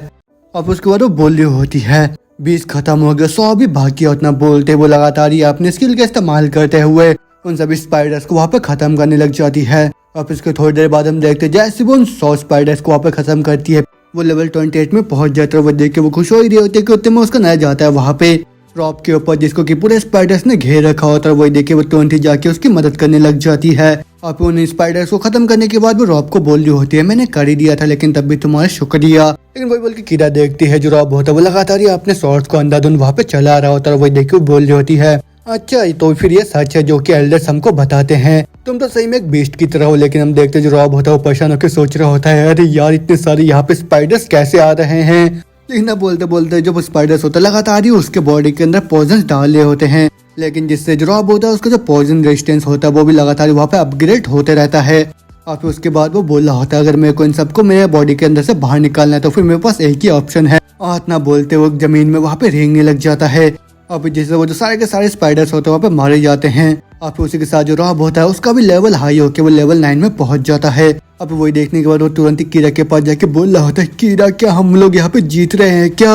अब उसके बाद वो बोल रही होती है 20 खत्म हो गया 100 भी बाकी। उतना बोलते वो लगातार ही अपने स्किल का इस्तेमाल करते हुए उन सभी स्पाइडर्स को वहाँ पे खत्म करने लग जाती है। अब इसके थोड़ी देर बाद हम देखते जैसे वो उन 100 स्पाइडर्स को वहाँ पे खत्म करती है वो लेवल 28 में पहुंच जाता है। वो देख के वो खुश हो ही रही होती है कि उतने में उसका नया जाता है वहाँ पे रॉब के ऊपर जिसको कि पूरे स्पाइडर्स ने घेर रखा होता है। वही देखे वो तुरंत ही जाके उसकी मदद करने लग जाती है। और फिर उन स्पाइडर्स को खत्म करने के बाद वो रॉब को बोल रही होती है मैंने कर ही दिया था लेकिन तब भी तुम्हारा शुक्रिया। लेकिन वही बोल के कीड़ा देखती है जो रॉब होता है वो लगातार ही अपने शॉर्ट्स को अंधाधुंध वहाँ पे चला रहा होता है। वही देख के वो बोल रही होती है अच्छा तो फिर ये सच है जो कि एल्डर्स हमको बताते हैं, तुम तो सही में एक बीस्ट की तरह हो। लेकिन हम देखते जो रॉब होता है वो परेशान होकर सोच रहा होता है अरे यार इतने सारे यहाँ पे स्पाइडर्स कैसे आ रहे हैं। लेकिन ना बोलते बोलते जो स्पाइडर्स होता है लगातार ही उसके बॉडी के अंदर पॉइजन डाल रहे होते हैं, लेकिन जिससे जो रॉब होता है उसका जो पॉइजन रेजिस्टेंस होता है वो भी लगातार वहाँ पे अपग्रेड होते रहता है। और फिर उसके बाद वो बोल रहा होता है अगर मेरे को इन सबको मेरे बॉडी के अंदर से बाहर निकालना है तो फिर मेरे पास एक ही ऑप्शन है। और इतना बोलते वो जमीन में वहाँ पे रेंगने लग जाता है। और फिर जैसे वो जो सारे के सारे स्पाइडर्स होते हैं वहाँ पे मारे जाते हैं। और फिर उसी के साथ जो रॉब होता है उसका भी लेवल हाई होकर वो लेवल 9 में पहुंच जाता है। अब वही देखने के बाद वो तुरंत ही कीड़ा के पास जाके बोल रहा होता है कीड़ा क्या हम लोग यहाँ पे जीत रहे हैं क्या।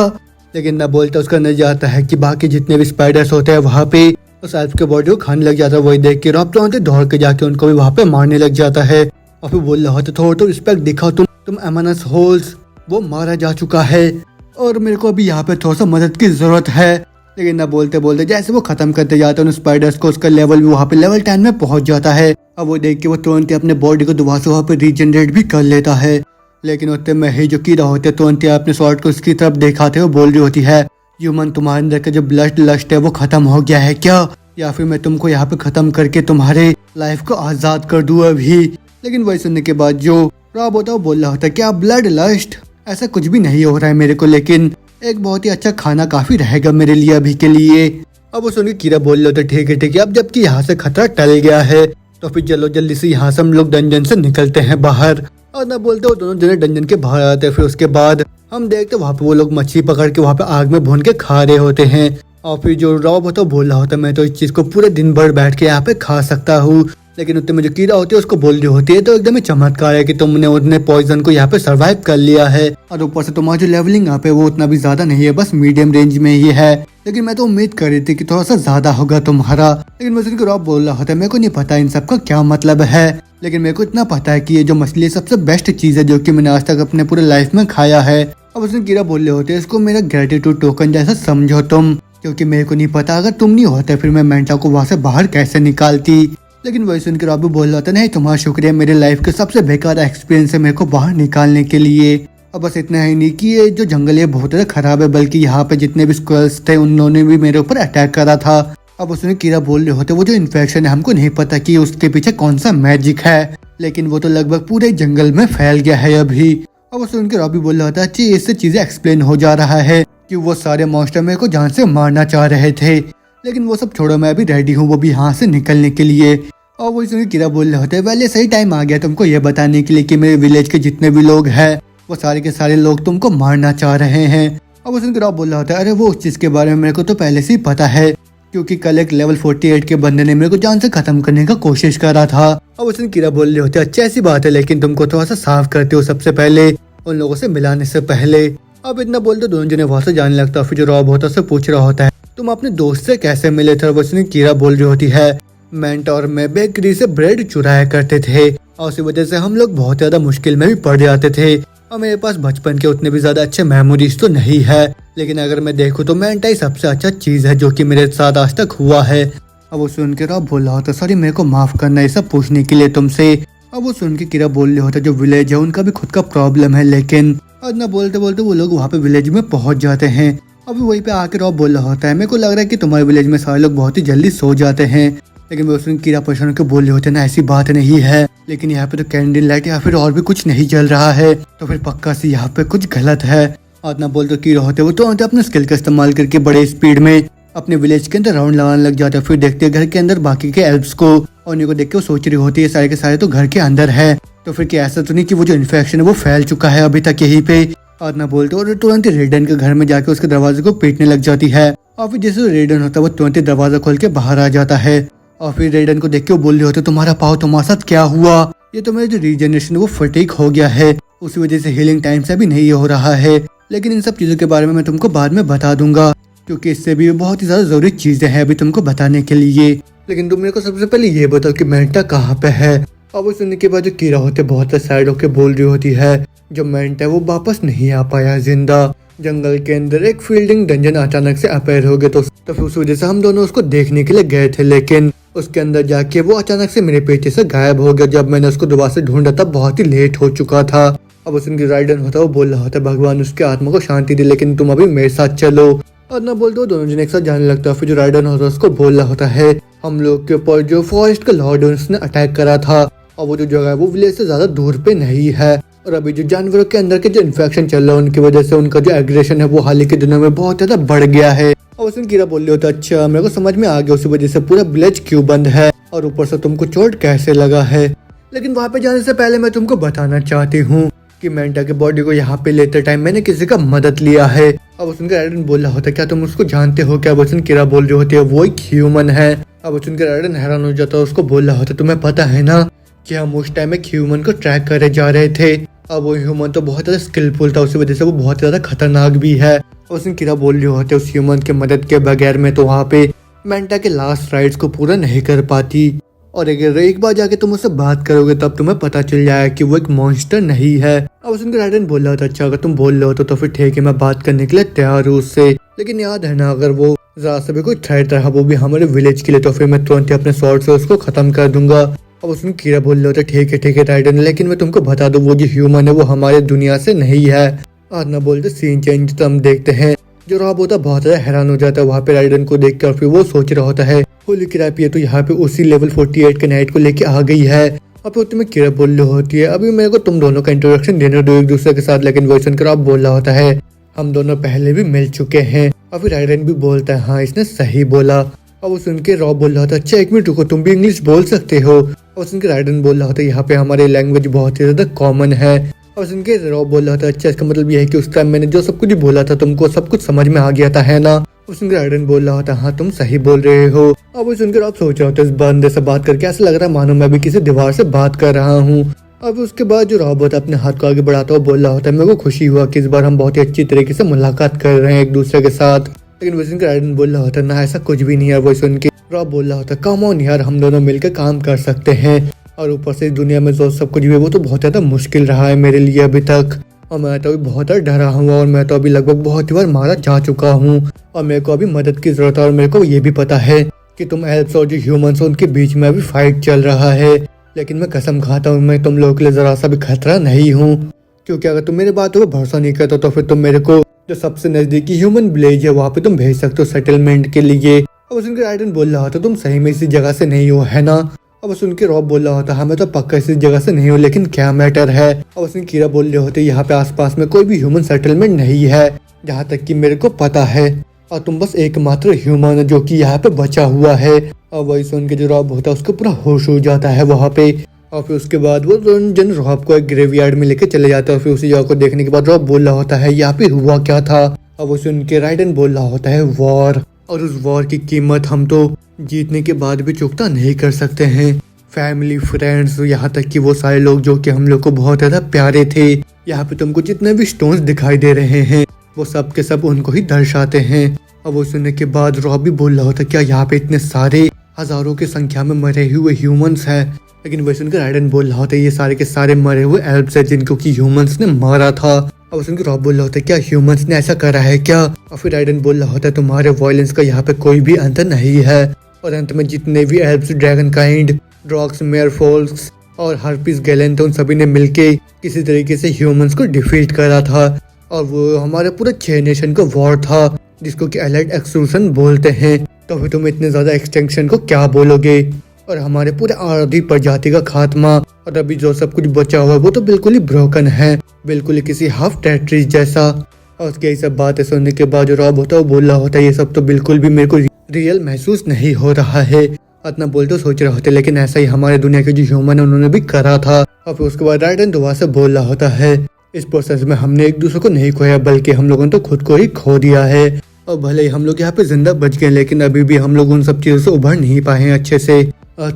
लेकिन ना बोलता उसका नजर आता है कि बाकी जितने भी स्पाइडर्स होते हैं वहाँ पे उस एल्फ के बॉडी को खाने लग जाता है। वही देख के रॉब तुरंत दौड़ के जाके उनको भी वहाँ पे मारने लग जाता है और फिर बोल रहा होता थोड़ा तो रिस्पेक्ट दिखाओ, तुम एमोनस होल्स, वो मारा जा चुका है और मेरे को अभी यहाँ पे थोड़ा सा मदद की जरूरत है। लेकिन ना बोलते बोलते जैसे वो खत्म करते जाते हैं उन स्पाइडर्स को, उसका लेवल भी वहाँ पे लेवल 10 में पहुंच जाता है। अब वो देख के वो तुरंत ही अपने बॉडी को दोबारा से वहाँ पे रीजनरेट भी कर लेता है। लेकिन उतने में ही जो कीड़ा होते तुरंत ही अपने स्वॉर्ड को उसकी तरफ दिखाते हुए बोल रही होती है, ह्यूमन तुम्हारे अंदर का जो ब्लड लस्ट है वो खत्म हो गया है क्या, या फिर मैं तुमको यहाँ पे खत्म करके तुम्हारे लाइफ को आजाद कर दूं अभी। लेकिन वही सुनने के बाद जो रॉब होता है वो बोल रहा होता है क्या ब्लड लस्ट, ऐसा कुछ भी नहीं हो रहा है मेरे को, लेकिन एक बहुत ही अच्छा खाना काफी रहेगा मेरे लिए अभी के लिए। अब वो सुन के कीड़ा बोल रहे होते ठीक है अब जबकि यहाँ से खतरा टल गया है तो फिर चलो जल्दी से यहाँ से हम लोग डंजन से निकलते हैं बाहर। और ना बोलते वो दोनों जने डंजन के बाहर आते हैं। फिर उसके बाद हम देखते वहाँ पे वो लोग मछली पकड़ के वहाँ पे आग में भून के खा रहे होते हैं। और फिर जो रॉब होता है बोल रहा होता है मैं तो इस चीज को पूरे दिन भर बैठ के यहाँ पे खा सकता हूँ। लेकिन उतने में जो कीड़ा होती है उसको बोल रही होती है तो एकदम ही चमत्कार है कि तुमने उतने पॉइजन को यहाँ पे सरवाइव कर लिया है और ऊपर से तुम्हारा जो लेवलिंग यहाँ पे वो उतना भी ज्यादा नहीं है, बस मीडियम रेंज में ही है। लेकिन मैं तो उम्मीद कर रही थी कि थोड़ा सा ज्यादा होगा तुम्हारा। लेकिन मुझे रॉब बोल रहा होता है मेरे को नहीं पता इन सब का क्या मतलब है, लेकिन मेरे को इतना पता है कि ये जो मछली है सबसे बेस्ट चीज है जो कि मैंने आज तक अपने पूरे लाइफ में खाया है। अब उसने कीड़ा बोल रहे होते हैं इसको मेरा ग्रेटिट्यूड टोकन जैसा समझो तुम, क्योंकि मेरे को नहीं पता अगर तुम नहीं होते फिर मैं मेंटा को वहाँ से बाहर कैसे निकालती। लेकिन वही सुनकर रॉब भी बोल रहा था नहीं तुम्हारा शुक्रिया, मेरे लाइफ के सबसे बेकार एक्सपीरियंस है मेरे को बाहर निकालने के लिए। अब बस इतना ही नहीं कि ये जो जंगल है बहुत ज्यादा खराब है, बल्कि यहाँ पे जितने भी स्क्वायर्स थे उन्होंने भी मेरे ऊपर अटैक करा था। अब उसने कीड़ा बोल रहे होते वो जो इन्फेक्शन है हमको नहीं पता कि उसके पीछे कौन सा मैजिक है, लेकिन वो तो लगभग पूरे जंगल में फैल गया है अभी। अब वो सुनकर रॉबी बोल रहा था अच्छी इससे चीजें एक्सप्लेन हो जा रहा है कि वो सारे मॉन्स्टर मेरे को जान से मारना चाह रहे थे। लेकिन वो सब छोड़ो, मैं अभी रेडी हूँ वो भी यहाँ से निकलने के लिए। और वो सुनकर कीड़ा बोल रहे होते पहले सही टाइम आ गया तुमको ये बताने के लिए कि मेरे विलेज के जितने भी लोग हैं वो सारे के सारे लोग तुमको मारना चाह रहे हैं। अब वो सुनकर बोल रहा होता है अरे वो उस चीज के बारे में मेरे को तो पहले से ही पता है, क्योंकि कल एक लेवल 48 के बंदे ने मेरे को जान से खत्म करने का कोशिश करा था। अब उसने कीड़ा बोल रहे होते अच्छा ऐसी बात है, लेकिन तुमको थोड़ा सा साफ करते हो सबसे पहले उन लोगों से मिलाने से पहले। अब इतना बोलते दोनों जने वहां से जाने लगता। फिर जो रॉब होता है उससे पूछ रहा होता है तुम अपने दोस्त से कैसे मिले थे। उसने कीड़ा बोल रही होती है मेंट और मैं बेकरी से ब्रेड चुराया करते थे और उसी वजह से हम लोग बहुत ज्यादा मुश्किल में भी पड़ जाते थे और मेरे पास बचपन के उतने भी ज्यादा अच्छे मेमोरीज तो नहीं है, लेकिन अगर मैं देखूँ तो मेंटा ही सबसे अच्छा चीज है जो कि मेरे साथ आज तक हुआ है। अब वो सुन के रॉब बोल रहा होता सॉरी मेरे को माफ करना ये सब पूछने के लिए तुमसे। अब वो सुन के कीड़ा बोल रहे होता जो विलेज है उनका भी खुद का प्रॉब्लम है, लेकिन और ना बोलते बोलते वो लोग वहाँ पे विलेज में पहुंच जाते हैं। अभी वहीं पे आके रॉब बोल रहा होता है मेरे को लग रहा है कि तुम्हारे विलेज में सारे लोग बहुत ही जल्दी सो जाते हैं। लेकिन वो उसने कीड़ा परेशान के बोल रहे होते ना ऐसी बात नहीं है, लेकिन यहाँ पे तो कैंडल लाइट या फिर और भी कुछ नहीं जल रहा है तो फिर पक्का से यहाँ पे कुछ गलत है। और ना बोलते कीड़ा होते वो तो अपने स्किल का इस्तेमाल करके बड़े स्पीड में अपने विलेज के अंदर राउंड लगाने लग जाता है। फिर देखते हैं घर के अंदर बाकी के एल्फ्स को और उन्हीं को देख के वो सोच रही होती है सारे के सारे तो घर के अंदर है, तो फिर क्या ऐसा तो नहीं कि वो जो इन्फेक्शन है वो फैल चुका है अभी तक यहीं पे। और ना बोलते और तुरंत रेडन के घर में जाके उसके दरवाजे को पीटने लग जाती है और फिर जैसे रेडन होता है वो तुरंत दरवाजा खोल के बाहर आ जाता है। और फिर रेडन को देख के वो बोल रहे होते तुम्हारा पाव तुम्हारे साथ क्या हुआ, ये तो मेरा जो रीजनरेशन वो फटीक हो गया है उसी वजह से हीलिंग टाइम से भी नहीं हो रहा है, लेकिन इन सब चीजों के बारे में मैं तुमको बाद में बता दूंगा क्योंकि इससे भी बहुत ही ज्यादा जरूरी चीजें हैं अभी तुमको बताने के लिए। लेकिन तुम मेरे को सबसे पहले ये बताओ कि मेंटा कहाँ पे है। और वो सुनने के बाद जो कीड़ा होते बहुत सैड होके बोल रही होती है जो मेंटा है वो वापस नहीं आ पाया जिंदा। जंगल के अंदर एक फील्डिंग डंजन अचानक से अपेयर हो गए तो फिर उस वजह से हम दोनों उसको देखने के लिए गए थे, लेकिन उसके अंदर जाके वो अचानक से मेरे पीछे से गायब हो गया। जब मैंने उसको दोबारा से ढूंढा तब बहुत ही लेट हो चुका था। अब उसकी राइडन होता वो बोल रहा होता भगवान उसके आत्मा को शांति दे, लेकिन तुम अभी मेरे साथ चलो। और ना बोलते वो दोनों जन एक साथ जाने लगता है। फिर जो राइडन होता है उसको बोल रहा होता है हम लोग के ऊपर जो फॉरेस्ट का लॉर्ड है उसने अटैक करा था और वो जो जगह है वो विलेज से ज्यादा दूर पे नहीं है, और अभी जो जानवरों के अंदर के जो इन्फेक्शन चल रहा है उनकी वजह से उनका जो एग्रेशन है वो हाल ही के दिनों में बहुत ज्यादा बढ़ गया है। और उसने कीड़ा बोल रही होता अच्छा मेरे को समझ में आ गया उसी वजह से पूरा विलेज क्यों बंद है और ऊपर से तुमको चोट कैसे लगा है। लेकिन वहाँ पे जाने से पहले मैं तुमको बताना चाहती हूँ कि मेंटा के बॉडी को यहाँ पे लेते टाइम मैंने किसी का मदद लिया है। अब उसका राइडन बोल रहा होता क्या तुम उसको जानते हो क्या। वचन कीड़ा बोल रही होती है वो एक ह्यूमन है। अब वचन के राइडन हैरान हो जाता है, उसको बोल रहा होता तुम्हें पता है ना कि हम उस टाइम एक ह्यूमन को ट्रैक करे जा रहे थे। अब वो ह्यूमन तो बहुत ज्यादा स्किलफुल था, उसी वजह से वो बहुत ज्यादा खतरनाक भी है और उसने कीरा बोल रहे होते उस ह्यूमन के मदद के बगैर में तो वहाँ पे मेंटा के लास्ट राइट्स को पूरा नहीं कर पाती, और अगर एक बार जाके तुम उससे बात करोगे तब तुम्हें पता चल जाएगा कि वो एक मॉन्स्टर नहीं है। अब उसने राइडन बोल रहा था अच्छा अगर तुम बोल रहे हो तो फिर ठीक है, मैं बात करने के लिए तैयार हूँ उससे, लेकिन याद है ना अगर वो जरा सा भी कोई थ्रेट रहा वो भी हमारे विलेज के लिए तो फिर मैं तुरंत ही अपने स्वॉर्ड से उसको खत्म कर दूंगा। अब उसने कीरा बोल रहा था ठीक है राइडन, लेकिन मैं तुमको बता दूं वो जो ह्यूमन है वो हमारे दुनिया से नहीं है। आज ना बोलते सीन चेंज तो हम देखते हैं जो रॉब होता बहुत ज्यादा हैरान हो जाता है वहाँ पे राइडन को देख कर, फिर वो सोच रहा होता है होली किराप ये तो यहाँ पे उसी लेवल 48 के नाइट को लेके आ गई है। अब तुम्हें किरा बोल रही होती है अभी मेरे को तुम दोनों का इंट्रोडक्शन देने दो एक दूसरे के साथ, लेकिन वो सुनकर आप बोल रहा होता है हम दोनों पहले भी मिल चुके हैं। अभी राइडन भी बोलता है हाँ इसने सही बोला। अब वो सुन के रॉब बोल रहा था अच्छा एक मिनट रुको तुम भी इंग्लिश बोल सकते हो। और सुन के राइडन बोल रहा होता है यहाँ पे हमारी लैंग्वेज बहुत ही ज्यादा कॉमन है। और सुन के रॉब बोल रहा था अच्छा इसका मतलब यह है कि उस टाइम मैंने जो सब कुछ बोला था तुमको सब कुछ समझ में आ गया था है ना। उसने राइडन बोल रहा था हाँ तुम सही बोल रहे हो। अब सुनकर आप सोच रहे होते इस बंदे से बात करके ऐसा लग रहा है मानो मैं भी किसी दीवार से बात कर रहा हूँ। अब उसके बाद जो रॉब होता है अपने हाथ को आगे बढ़ाता हुआ बोल रहा होता है मेरे को खुशी हुआ कि इस बार हम बहुत ही अच्छी तरीके से मुलाकात कर रहे हैं एक दूसरे के साथ। लेकिन वैसे राइडन बोल रहा होता है ना ऐसा कुछ भी नहीं है। वो सुन के रॉब बोल रहा होता है कम ऑन यार हम दोनों मिलकर काम कर सकते हैं, और ऊपर से इस दुनिया में जो सब कुछ भी है वो तो बहुत ज्यादा मुश्किल रहा है मेरे लिए अभी तक, और मैं तो अभी बहुत डरा हूँ और मैं तो अभी लगभग बहुत ही बार मारा जा चुका हूँ और मेरे को अभी मदद की जरूरत है। और मेरे को ये भी पता है कि तुम एल्फ्स और जो ह्यूमंस उनके बीच में अभी फाइट चल रहा है, लेकिन मैं कसम खाता हूँ मैं तुम लोगों के लिए जरा सा भी खतरा नहीं हूँ, क्योंकि अगर तुम मेरी बातों पर भरोसा नहीं करते तो फिर तुम मेरे को जो सबसे नजदीकी ह्यूमन विलेज है वहाँ पे तुम भेज सकते हो सेटलमेंट के लिए। अब सुनकर राइडन बोल रहा था तुम सही में इसी जगह से नहीं हो है ना। अब सुन के रॉब बोल रहा होता हाँ मैं तो पक्का इसी जगह से नहीं हूँ, लेकिन क्या मैटर है। अब उसने कीरा बोल रहे होते यहाँ पे आसपास में कोई भी ह्यूमन सेटलमेंट नहीं है जहाँ तक कि मेरे को पता है, और तुम बस एकमात्र ह्यूमन जो कि यहाँ पे बचा हुआ है। और वही सुन के जो रॉब होता है उसको पूरा होश हो जाता है वहाँ पे, और फिर उसके बाद वो जन रॉब को एक ग्रेवयार्ड में लेके चले जाता है। फिर उसी जगह को देखने के बाद रॉब बोल रहा होता है यहाँ पे हुआ क्या था। और वो सुन के राइडन बोल रहा होता है वॉर, और उस वॉर की कीमत हम तो जीतने के बाद भी चुकता नहीं कर सकते हैं। फैमिली फ्रेंड्स यहाँ तक कि वो सारे लोग जो कि हम लोग को बहुत ज्यादा प्यारे थे, यहाँ पे तुमको जितने भी स्टोन्स दिखाई दे रहे हैं वो सब के सब उनको ही दर्शाते हैं। और वो सुनने के बाद रॉब भी बोल रहा होता क्या यहाँ पे इतने सारे हजारों की संख्या में मरे हुए ह्यूमंस हैं, लेकिन वही सुनकर राइडन बोल रहा होता ये सारे के सारे मरे हुए एल्फ्स हैं जिनको कि ह्यूमंस ने मारा था। अब सुनकर रॉब बोल रहा होता है क्या ह्यूमंस ने ऐसा करा है क्या। और फिर राइडन बोल रहा होता है तुम्हारे वायलेंस का यहाँ पे कोई भी अंत नहीं है, और अंत में जितने भी एल्फ्स ड्रैगन काइंड ड्रॉक्स मेयरफोल्स और हार्पिस गैलेंट उन सभी ने मिलके किसी तरीके से ह्यूमंस को डिफीट करा था, और वो हमारे पूरे 6 नेशन का वॉर था जिसको कि एलाइड एक्सक्लूजन बोलते हैं। तो फिर तुम इतने ज्यादा एक्सटेंशन को क्या बोलोगे, और हमारे पूरे आधी प्रजाति का खात्मा, और अभी जो सब कुछ बचा हुआ है वो तो बिल्कुल ही ब्रोकन है, बिल्कुल ही किसी हाफ टेरिटरी जैसा। और उसकी यही सब बातें सुनने के बाद जो रॉब होता है वो बोल रहा होता है ये सब तो बिल्कुल भी मेरे को रियल महसूस नहीं हो रहा है। इतना बोल तो सोच रहे होते लेकिन ऐसा ही हमारे दुनिया के जो ह्यूमन है उन्होंने भी करा था। और फिर उसके बाद राइडन दोबारा से बोल रहा होता है इस प्रोसेस में हमने एक दूसरे को नहीं खोया बल्कि हम लोगों ने तो खुद को ही खो दिया है, और भले ही हम लोग यहाँ पे जिंदा बच गए लेकिन अभी भी हम लोग उन सब चीजों से उभर नहीं पाए हैं अच्छे से।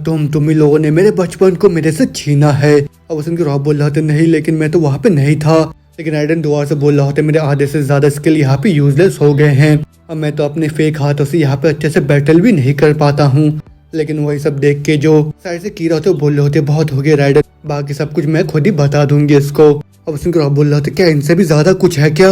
तुम ही लोगों ने मेरे बचपन को मेरे से छीना है। अब सुन के रॉब बोल रहा था नहीं लेकिन मैं तो वहाँ पे नहीं था। लेकिन राइडन दोबारा से बोल रहा होता मेरे आधे से ज्यादा स्किल यहाँ पे यूजलेस हो गए हैं, और मैं तो अपने फेक हाथों से यहाँ पे अच्छे से बैटल भी नहीं कर पाता हूँ। लेकिन वही सब देख के जो साइड से कीरा होते बोल रहे होते बहुत हो गए राइडन, बाकी सब कुछ मैं खुद ही बता दूंगी इसको। अब सुनकर रॉब बोल रहा था क्या इनसे भी ज्यादा कुछ है क्या।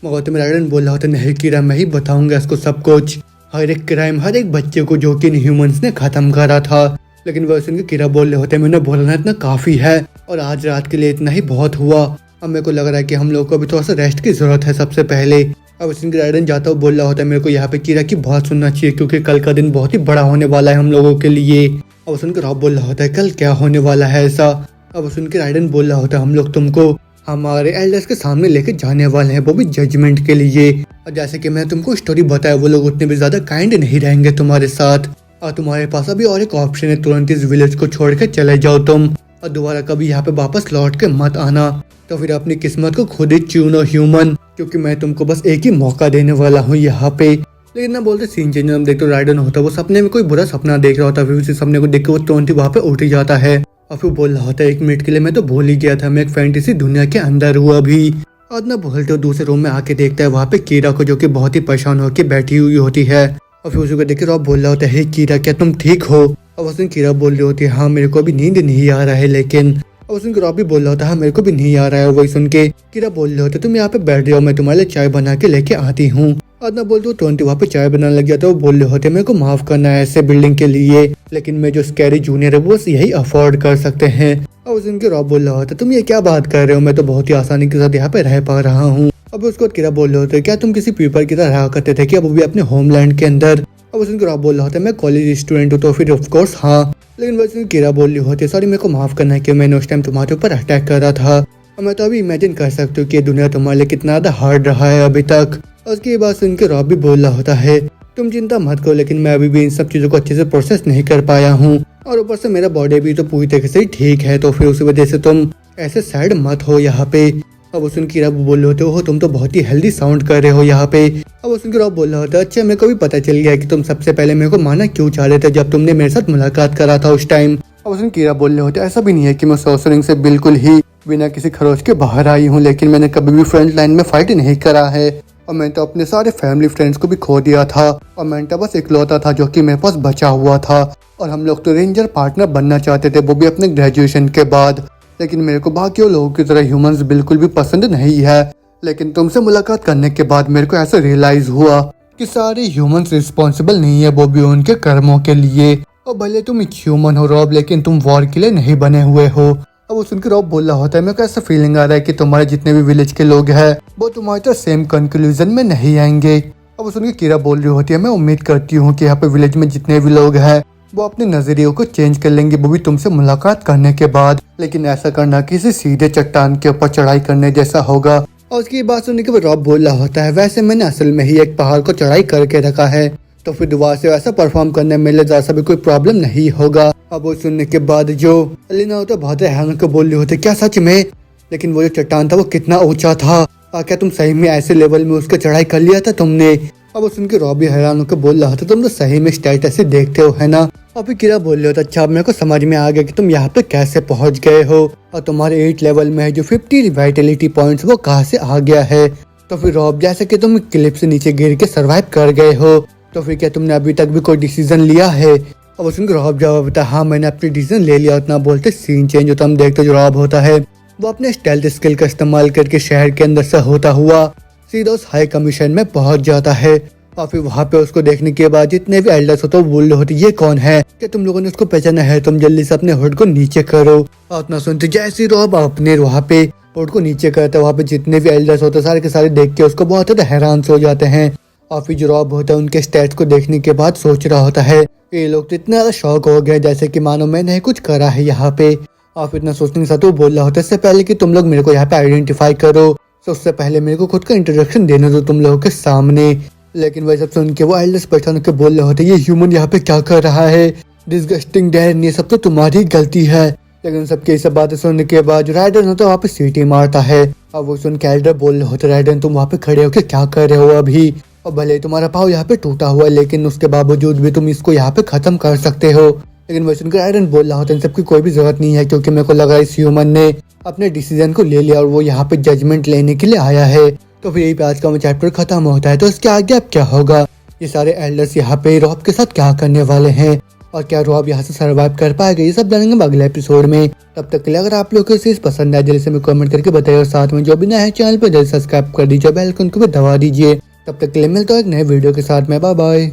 मगर तो राइडन बोल रहा था नहीं कीरा मैं ही बताऊंगा इसको सब कुछ, हर एक क्राइम हर एक बच्चे को जो कि ह्यूमंस ने खत्म करा था। लेकिन वह सुनकर कीरा बोल रहे होते मैंने बोलना इतना काफी है और आज रात के लिए इतना ही बहुत हुआ। अब मेरे को लग रहा है कि हम लोग को अभी थोड़ा सा रेस्ट की जरूरत है सबसे पहले। अब सुनकर राइडन जाता हुआ बोल रहा होता है मेरे को यहाँ पे कीरा की बहुत सुनना चाहिए क्योंकि कल का दिन बहुत ही बड़ा होने वाला है हम लोगों के लिए। अब सुनकर रॉब बोल रहा होता है कल क्या होने वाला है ऐसा। अब सुनकर राइडन बोल रहा होता है हम लोग तुमको हमारे एल्डर्स के सामने लेके जाने वाले हैं वो भी जजमेंट के लिए, और जैसे कि मैं तुमको स्टोरी बताया वो लोग उतने भी ज्यादा काइंड नहीं रहेंगे तुम्हारे साथ, और तुम्हारे पास अभी और एक ऑप्शन है तुरंत इस विलेज को छोड़ के चले जाओ तुम और दोबारा कभी यहाँ पे वापस लौट के मत आना। तो फिर अपनी किस्मत को खुद ही चुनो ह्यूमन, क्योंकि मैं तुमको बस एक ही मौका देने वाला हूँ यहाँ पे। लेकिन ना बोलते सीन चेंज हम देखते राइडन होता है वो सपने में कोई बुरा सपना देख रहा होता है, फिर उसी सपने को देख के वो तुरंत ही वहाँ पे उठ ही जाता है और फिर बोल रहा होता है 1 मिनट के लिए मैं तो भूल ही गया था मैं एक फैंटेसी दुनिया के अंदर हूँ अभी। आदना बोलते हुए दूसरे रूम में आके देखता है वहाँ पे कीरा को, जो कि बहुत ही परेशान होकर बैठी हुई होती है। और फिर उसी को देख के रॉब बोल रहा होता है, कीरा क्या तुम ठीक हो? अब उसने कीरा बोल रही होती है, हाँ मेरे को अभी नींद नहीं आ रहा है लेकिन। अब उसने रॉब भी बोल रहा होता है, हाँ मेरे को भी नहीं आ रहा है। वही सुन के कीरा बोल रहे होते, तुम यहाँ पे बैठ जाओ, मैं तुम्हारे लिए चाय बना के लेके आती हूँ। आदना बोलते हो तुरंत वहाँ पे चाय बनाने लग जाता है। वो बोल रहे होते, मेरे को माफ करना है ऐसे बिल्डिंग के लिए, लेकिन मैं जो स्कैरी जूनियर है वो यही अफोर्ड कर सकते हैं। और उस दिन के रॉब बोल रहा होता, तुम ये क्या बात कर रहे हो, मैं तो बहुत ही आसानी के साथ यहाँ पे रह पा रहा हूँ। अब उसको कीरा बोल रहे होते, क्या तुम किसी पीपल की तरह रहा करते थे क्या, वो भी अपने होमलैंड के अंदर? अब उसने रॉब बोल रहा होता है, मैं कॉलेज स्टूडेंट हूँ। तो फिर ऑफकोर्स हाँ, लेकिन वैसे कीरा बोल रही होती है, सॉरी मेरे को माफ करना है कि मैंने उस टाइम तुम्हारे ऊपर अटैक कर रहा था। और मैं तो अभी इमेजिन कर सकती हूँ कि दुनिया तुम्हारे लिए कितना ज्यादा हार्ड रहा है अभी तक। और उसकी बात सुन के रॉब भी बोल रहा होता है, तुम चिंता मत करो, लेकिन मैं अभी भी इन सब चीजों को अच्छे से प्रोसेस नहीं कर पाया हूँ, और ऊपर से मेरा बॉडी भी तो पूरी तरीके से ठीक है, तो फिर उसी वजह से तुम ऐसे सैड मत हो यहाँ पे। अब उस कीरा बोल रहे होते हो, तुम तो बहुत ही हेल्दी साउंड कर रहे हो यहाँ पे। अब उस रॉब बोल रहा होता है, अच्छा मेरे को भी पता चल गया कि तुम सबसे पहले मेरे को माना क्यों चाह रहे थे जब तुमने मेरे साथ मुलाकात करा था उस टाइम। अब उस कीरा बोल रहे होते, ऐसा भी नहीं है कि मैं सॉर्सरिंग से बिल्कुल ही बिना किसी खरोच के बाहर आई हूँ, लेकिन मैंने कभी भी फ्रंट लाइन में फाइट नहीं करा है, और मैंने तो अपने सारे फैमिली फ्रेंड्स को भी खो दिया था, और मैं तो बस इकलौता था जो कि मेरे पास बचा हुआ था। और हम लोग तो रेंजर पार्टनर बनना चाहते थे, वो भी अपने ग्रेजुएशन के बाद, लेकिन मेरे को बाकी लोगों की तरह ह्यूमंस बिल्कुल भी पसंद नहीं है। लेकिन तुमसे मुलाकात करने के बाद मेरे को ऐसा रियलाइज हुआ कि सारे ह्यूमंस रिस्पॉन्सिबल नहीं है, वो भी उनके कर्मों के लिए। और भले तुम एक ह्यूमन हो रॉब, लेकिन तुम वॉर के लिए नहीं बने हुए हो। अब वो सुनकर रॉब बोल रहा होता है, मेरे को ऐसा फीलिंग आ रहा है कि तुम्हारे जितने भी विलेज के लोग हैं वो तुम्हारी तरह सेम कंक्लूजन में नहीं आएंगे। अब वो सुनकर कीरा बोल रही होती है, मैं उम्मीद करती हूँ कि यहाँ पे विलेज में जितने भी लोग हैं वो अपने नजरियों को चेंज कर लेंगे, वो भी तुमसे मुलाकात करने के बाद, लेकिन ऐसा करना किसी सीधे चट्टान के ऊपर चढ़ाई करने जैसा होगा। और उसकी बात सुनने के बाद रॉब बोल रहा होता है, वैसे मैंने असल में ही एक पहाड़ को चढ़ाई करके रखा है, तो फिर दोबारा से वैसा परफॉर्म करने में मेरे जैसा भी कोई प्रॉब्लम नहीं होगा। अब वो सुनने के बाद जो अलीना होता बहुत हैरान को बोल रही होते, क्या सच में? लेकिन वो जो चट्टान था वो कितना ऊंचा था, क्या तुम सही में ऐसे लेवल में उसका चढ़ाई कर लिया था तुमने? अब वो सुन के रॉब भी हैरान होकर बोल रहा था, तुम तो सही में स्टेटस से देखते हो है ना? और फिर कीरा बोल रहे होता, अच्छा अब मेरे को समझ में आ गया कि तुम यहाँ पे कैसे पहुंच गए हो, और तुम्हारे 8 लेवल में है जो 50 वाइटलिटी पॉइंट्स वो कहाँ से आ गया है। तो फिर रॉब, जैसे कि तुम क्लिप से नीचे गिर के सर्वाइव कर गए हो, तो फिर क्या तुमने अभी तक भी कोई डिसीजन लिया है? अब उसमें रॉब जवाब देता, हाँ मैंने अपनी डिसीजन ले लिया। उतना बोलते सीन चेंज होता, हम देखते जो रॉब होता है वो अपने स्टेल्थ स्किल का इस्तेमाल करके शहर के अंदर से होता हुआ सीधा उस हाई कमीशन में पहुंच जाता है। और फिर वहाँ पे उसको देखने के बाद जितने भी एल्डर्स होते वो बोल रहे होते, ये कौन है, क्या तुम लोगों ने उसको पहचाना है? तुम जल्दी से अपने हुड को नीचे करो। और उतना सुनते जैसे रॉब अपने वहाँ पे हुड को नीचे करता है, वहाँ पे जितने भी एल्डर्स होते सारे के सारे देख के उसको बहुत ज्यादा हैरान हो जाते हैं। और फिर जो रॉब होता है उनके स्टैट्स को देखने के बाद सोच रहा होता है, ये लोग तो इतना ज्यादा शौक हो गए जैसे कि मानो मैंने कुछ करा है यहाँ पे। और फिर इतना सोचने के साथ वो बोल रहा होता है, इससे पहले कि तुम लोग मेरे को यहाँ पे आइडेंटिफाई करो, तो उससे पहले मेरे को खुद का इंट्रोडक्शन देने दो तुम लोगों के सामने। लेकिन वह सब सुन के वो एल्डर्स परेशान होकर बोल रहे होते, ये ह्यूमन यहाँ पे क्या कर रहा है, डिस्गस्टिंग डैन, ये सब तो तुम्हारी गलती है। लेकिन सबके सब बातें सुनने के बाद राइडन होता वहाँ पे सीटी मारता है। अब वो सुन के एल्डर बोल रहे होते, राइडन तुम वहाँ पे खड़े होकर क्या कर रहे हो अभी, और भले तुम्हारा पाँव यहाँ पे टूटा हुआ है लेकिन उसके बावजूद भी तुम इसको यहाँ पे खत्म कर सकते हो। लेकिन वह सुनकर राइडन बोल रहा होता, इन सबकी कोई भी जरूरत नहीं है, क्योंकि मेरे को लगा इस ह्यूमन ने अपने डिसीजन को ले लिया और वो यहाँ पे जजमेंट लेने के लिए आया है। तो फिर यही पे आज का चैप्टर खत्म होता है। तो इसके आगे अब क्या होगा, ये सारे एल्डर्स यहाँ पे रॉब के साथ क्या करने वाले हैं, और क्या रॉब यहाँ से सर्वाइव कर पाएगा, ये सब जानेंगे अगले एपिसोड में। तब तक के लिए अगर आप लोग को चीज पसंद आए जल्दी से हमें कमेंट करके बताइए, और साथ में जो भी नया है चैनल पर जल्दी सब्सक्राइब कर दीजिए, बेल आइकन को भी दबा दीजिए। तब तक के लिए मिलता है एक नए वीडियो के साथ में, बाय बाय।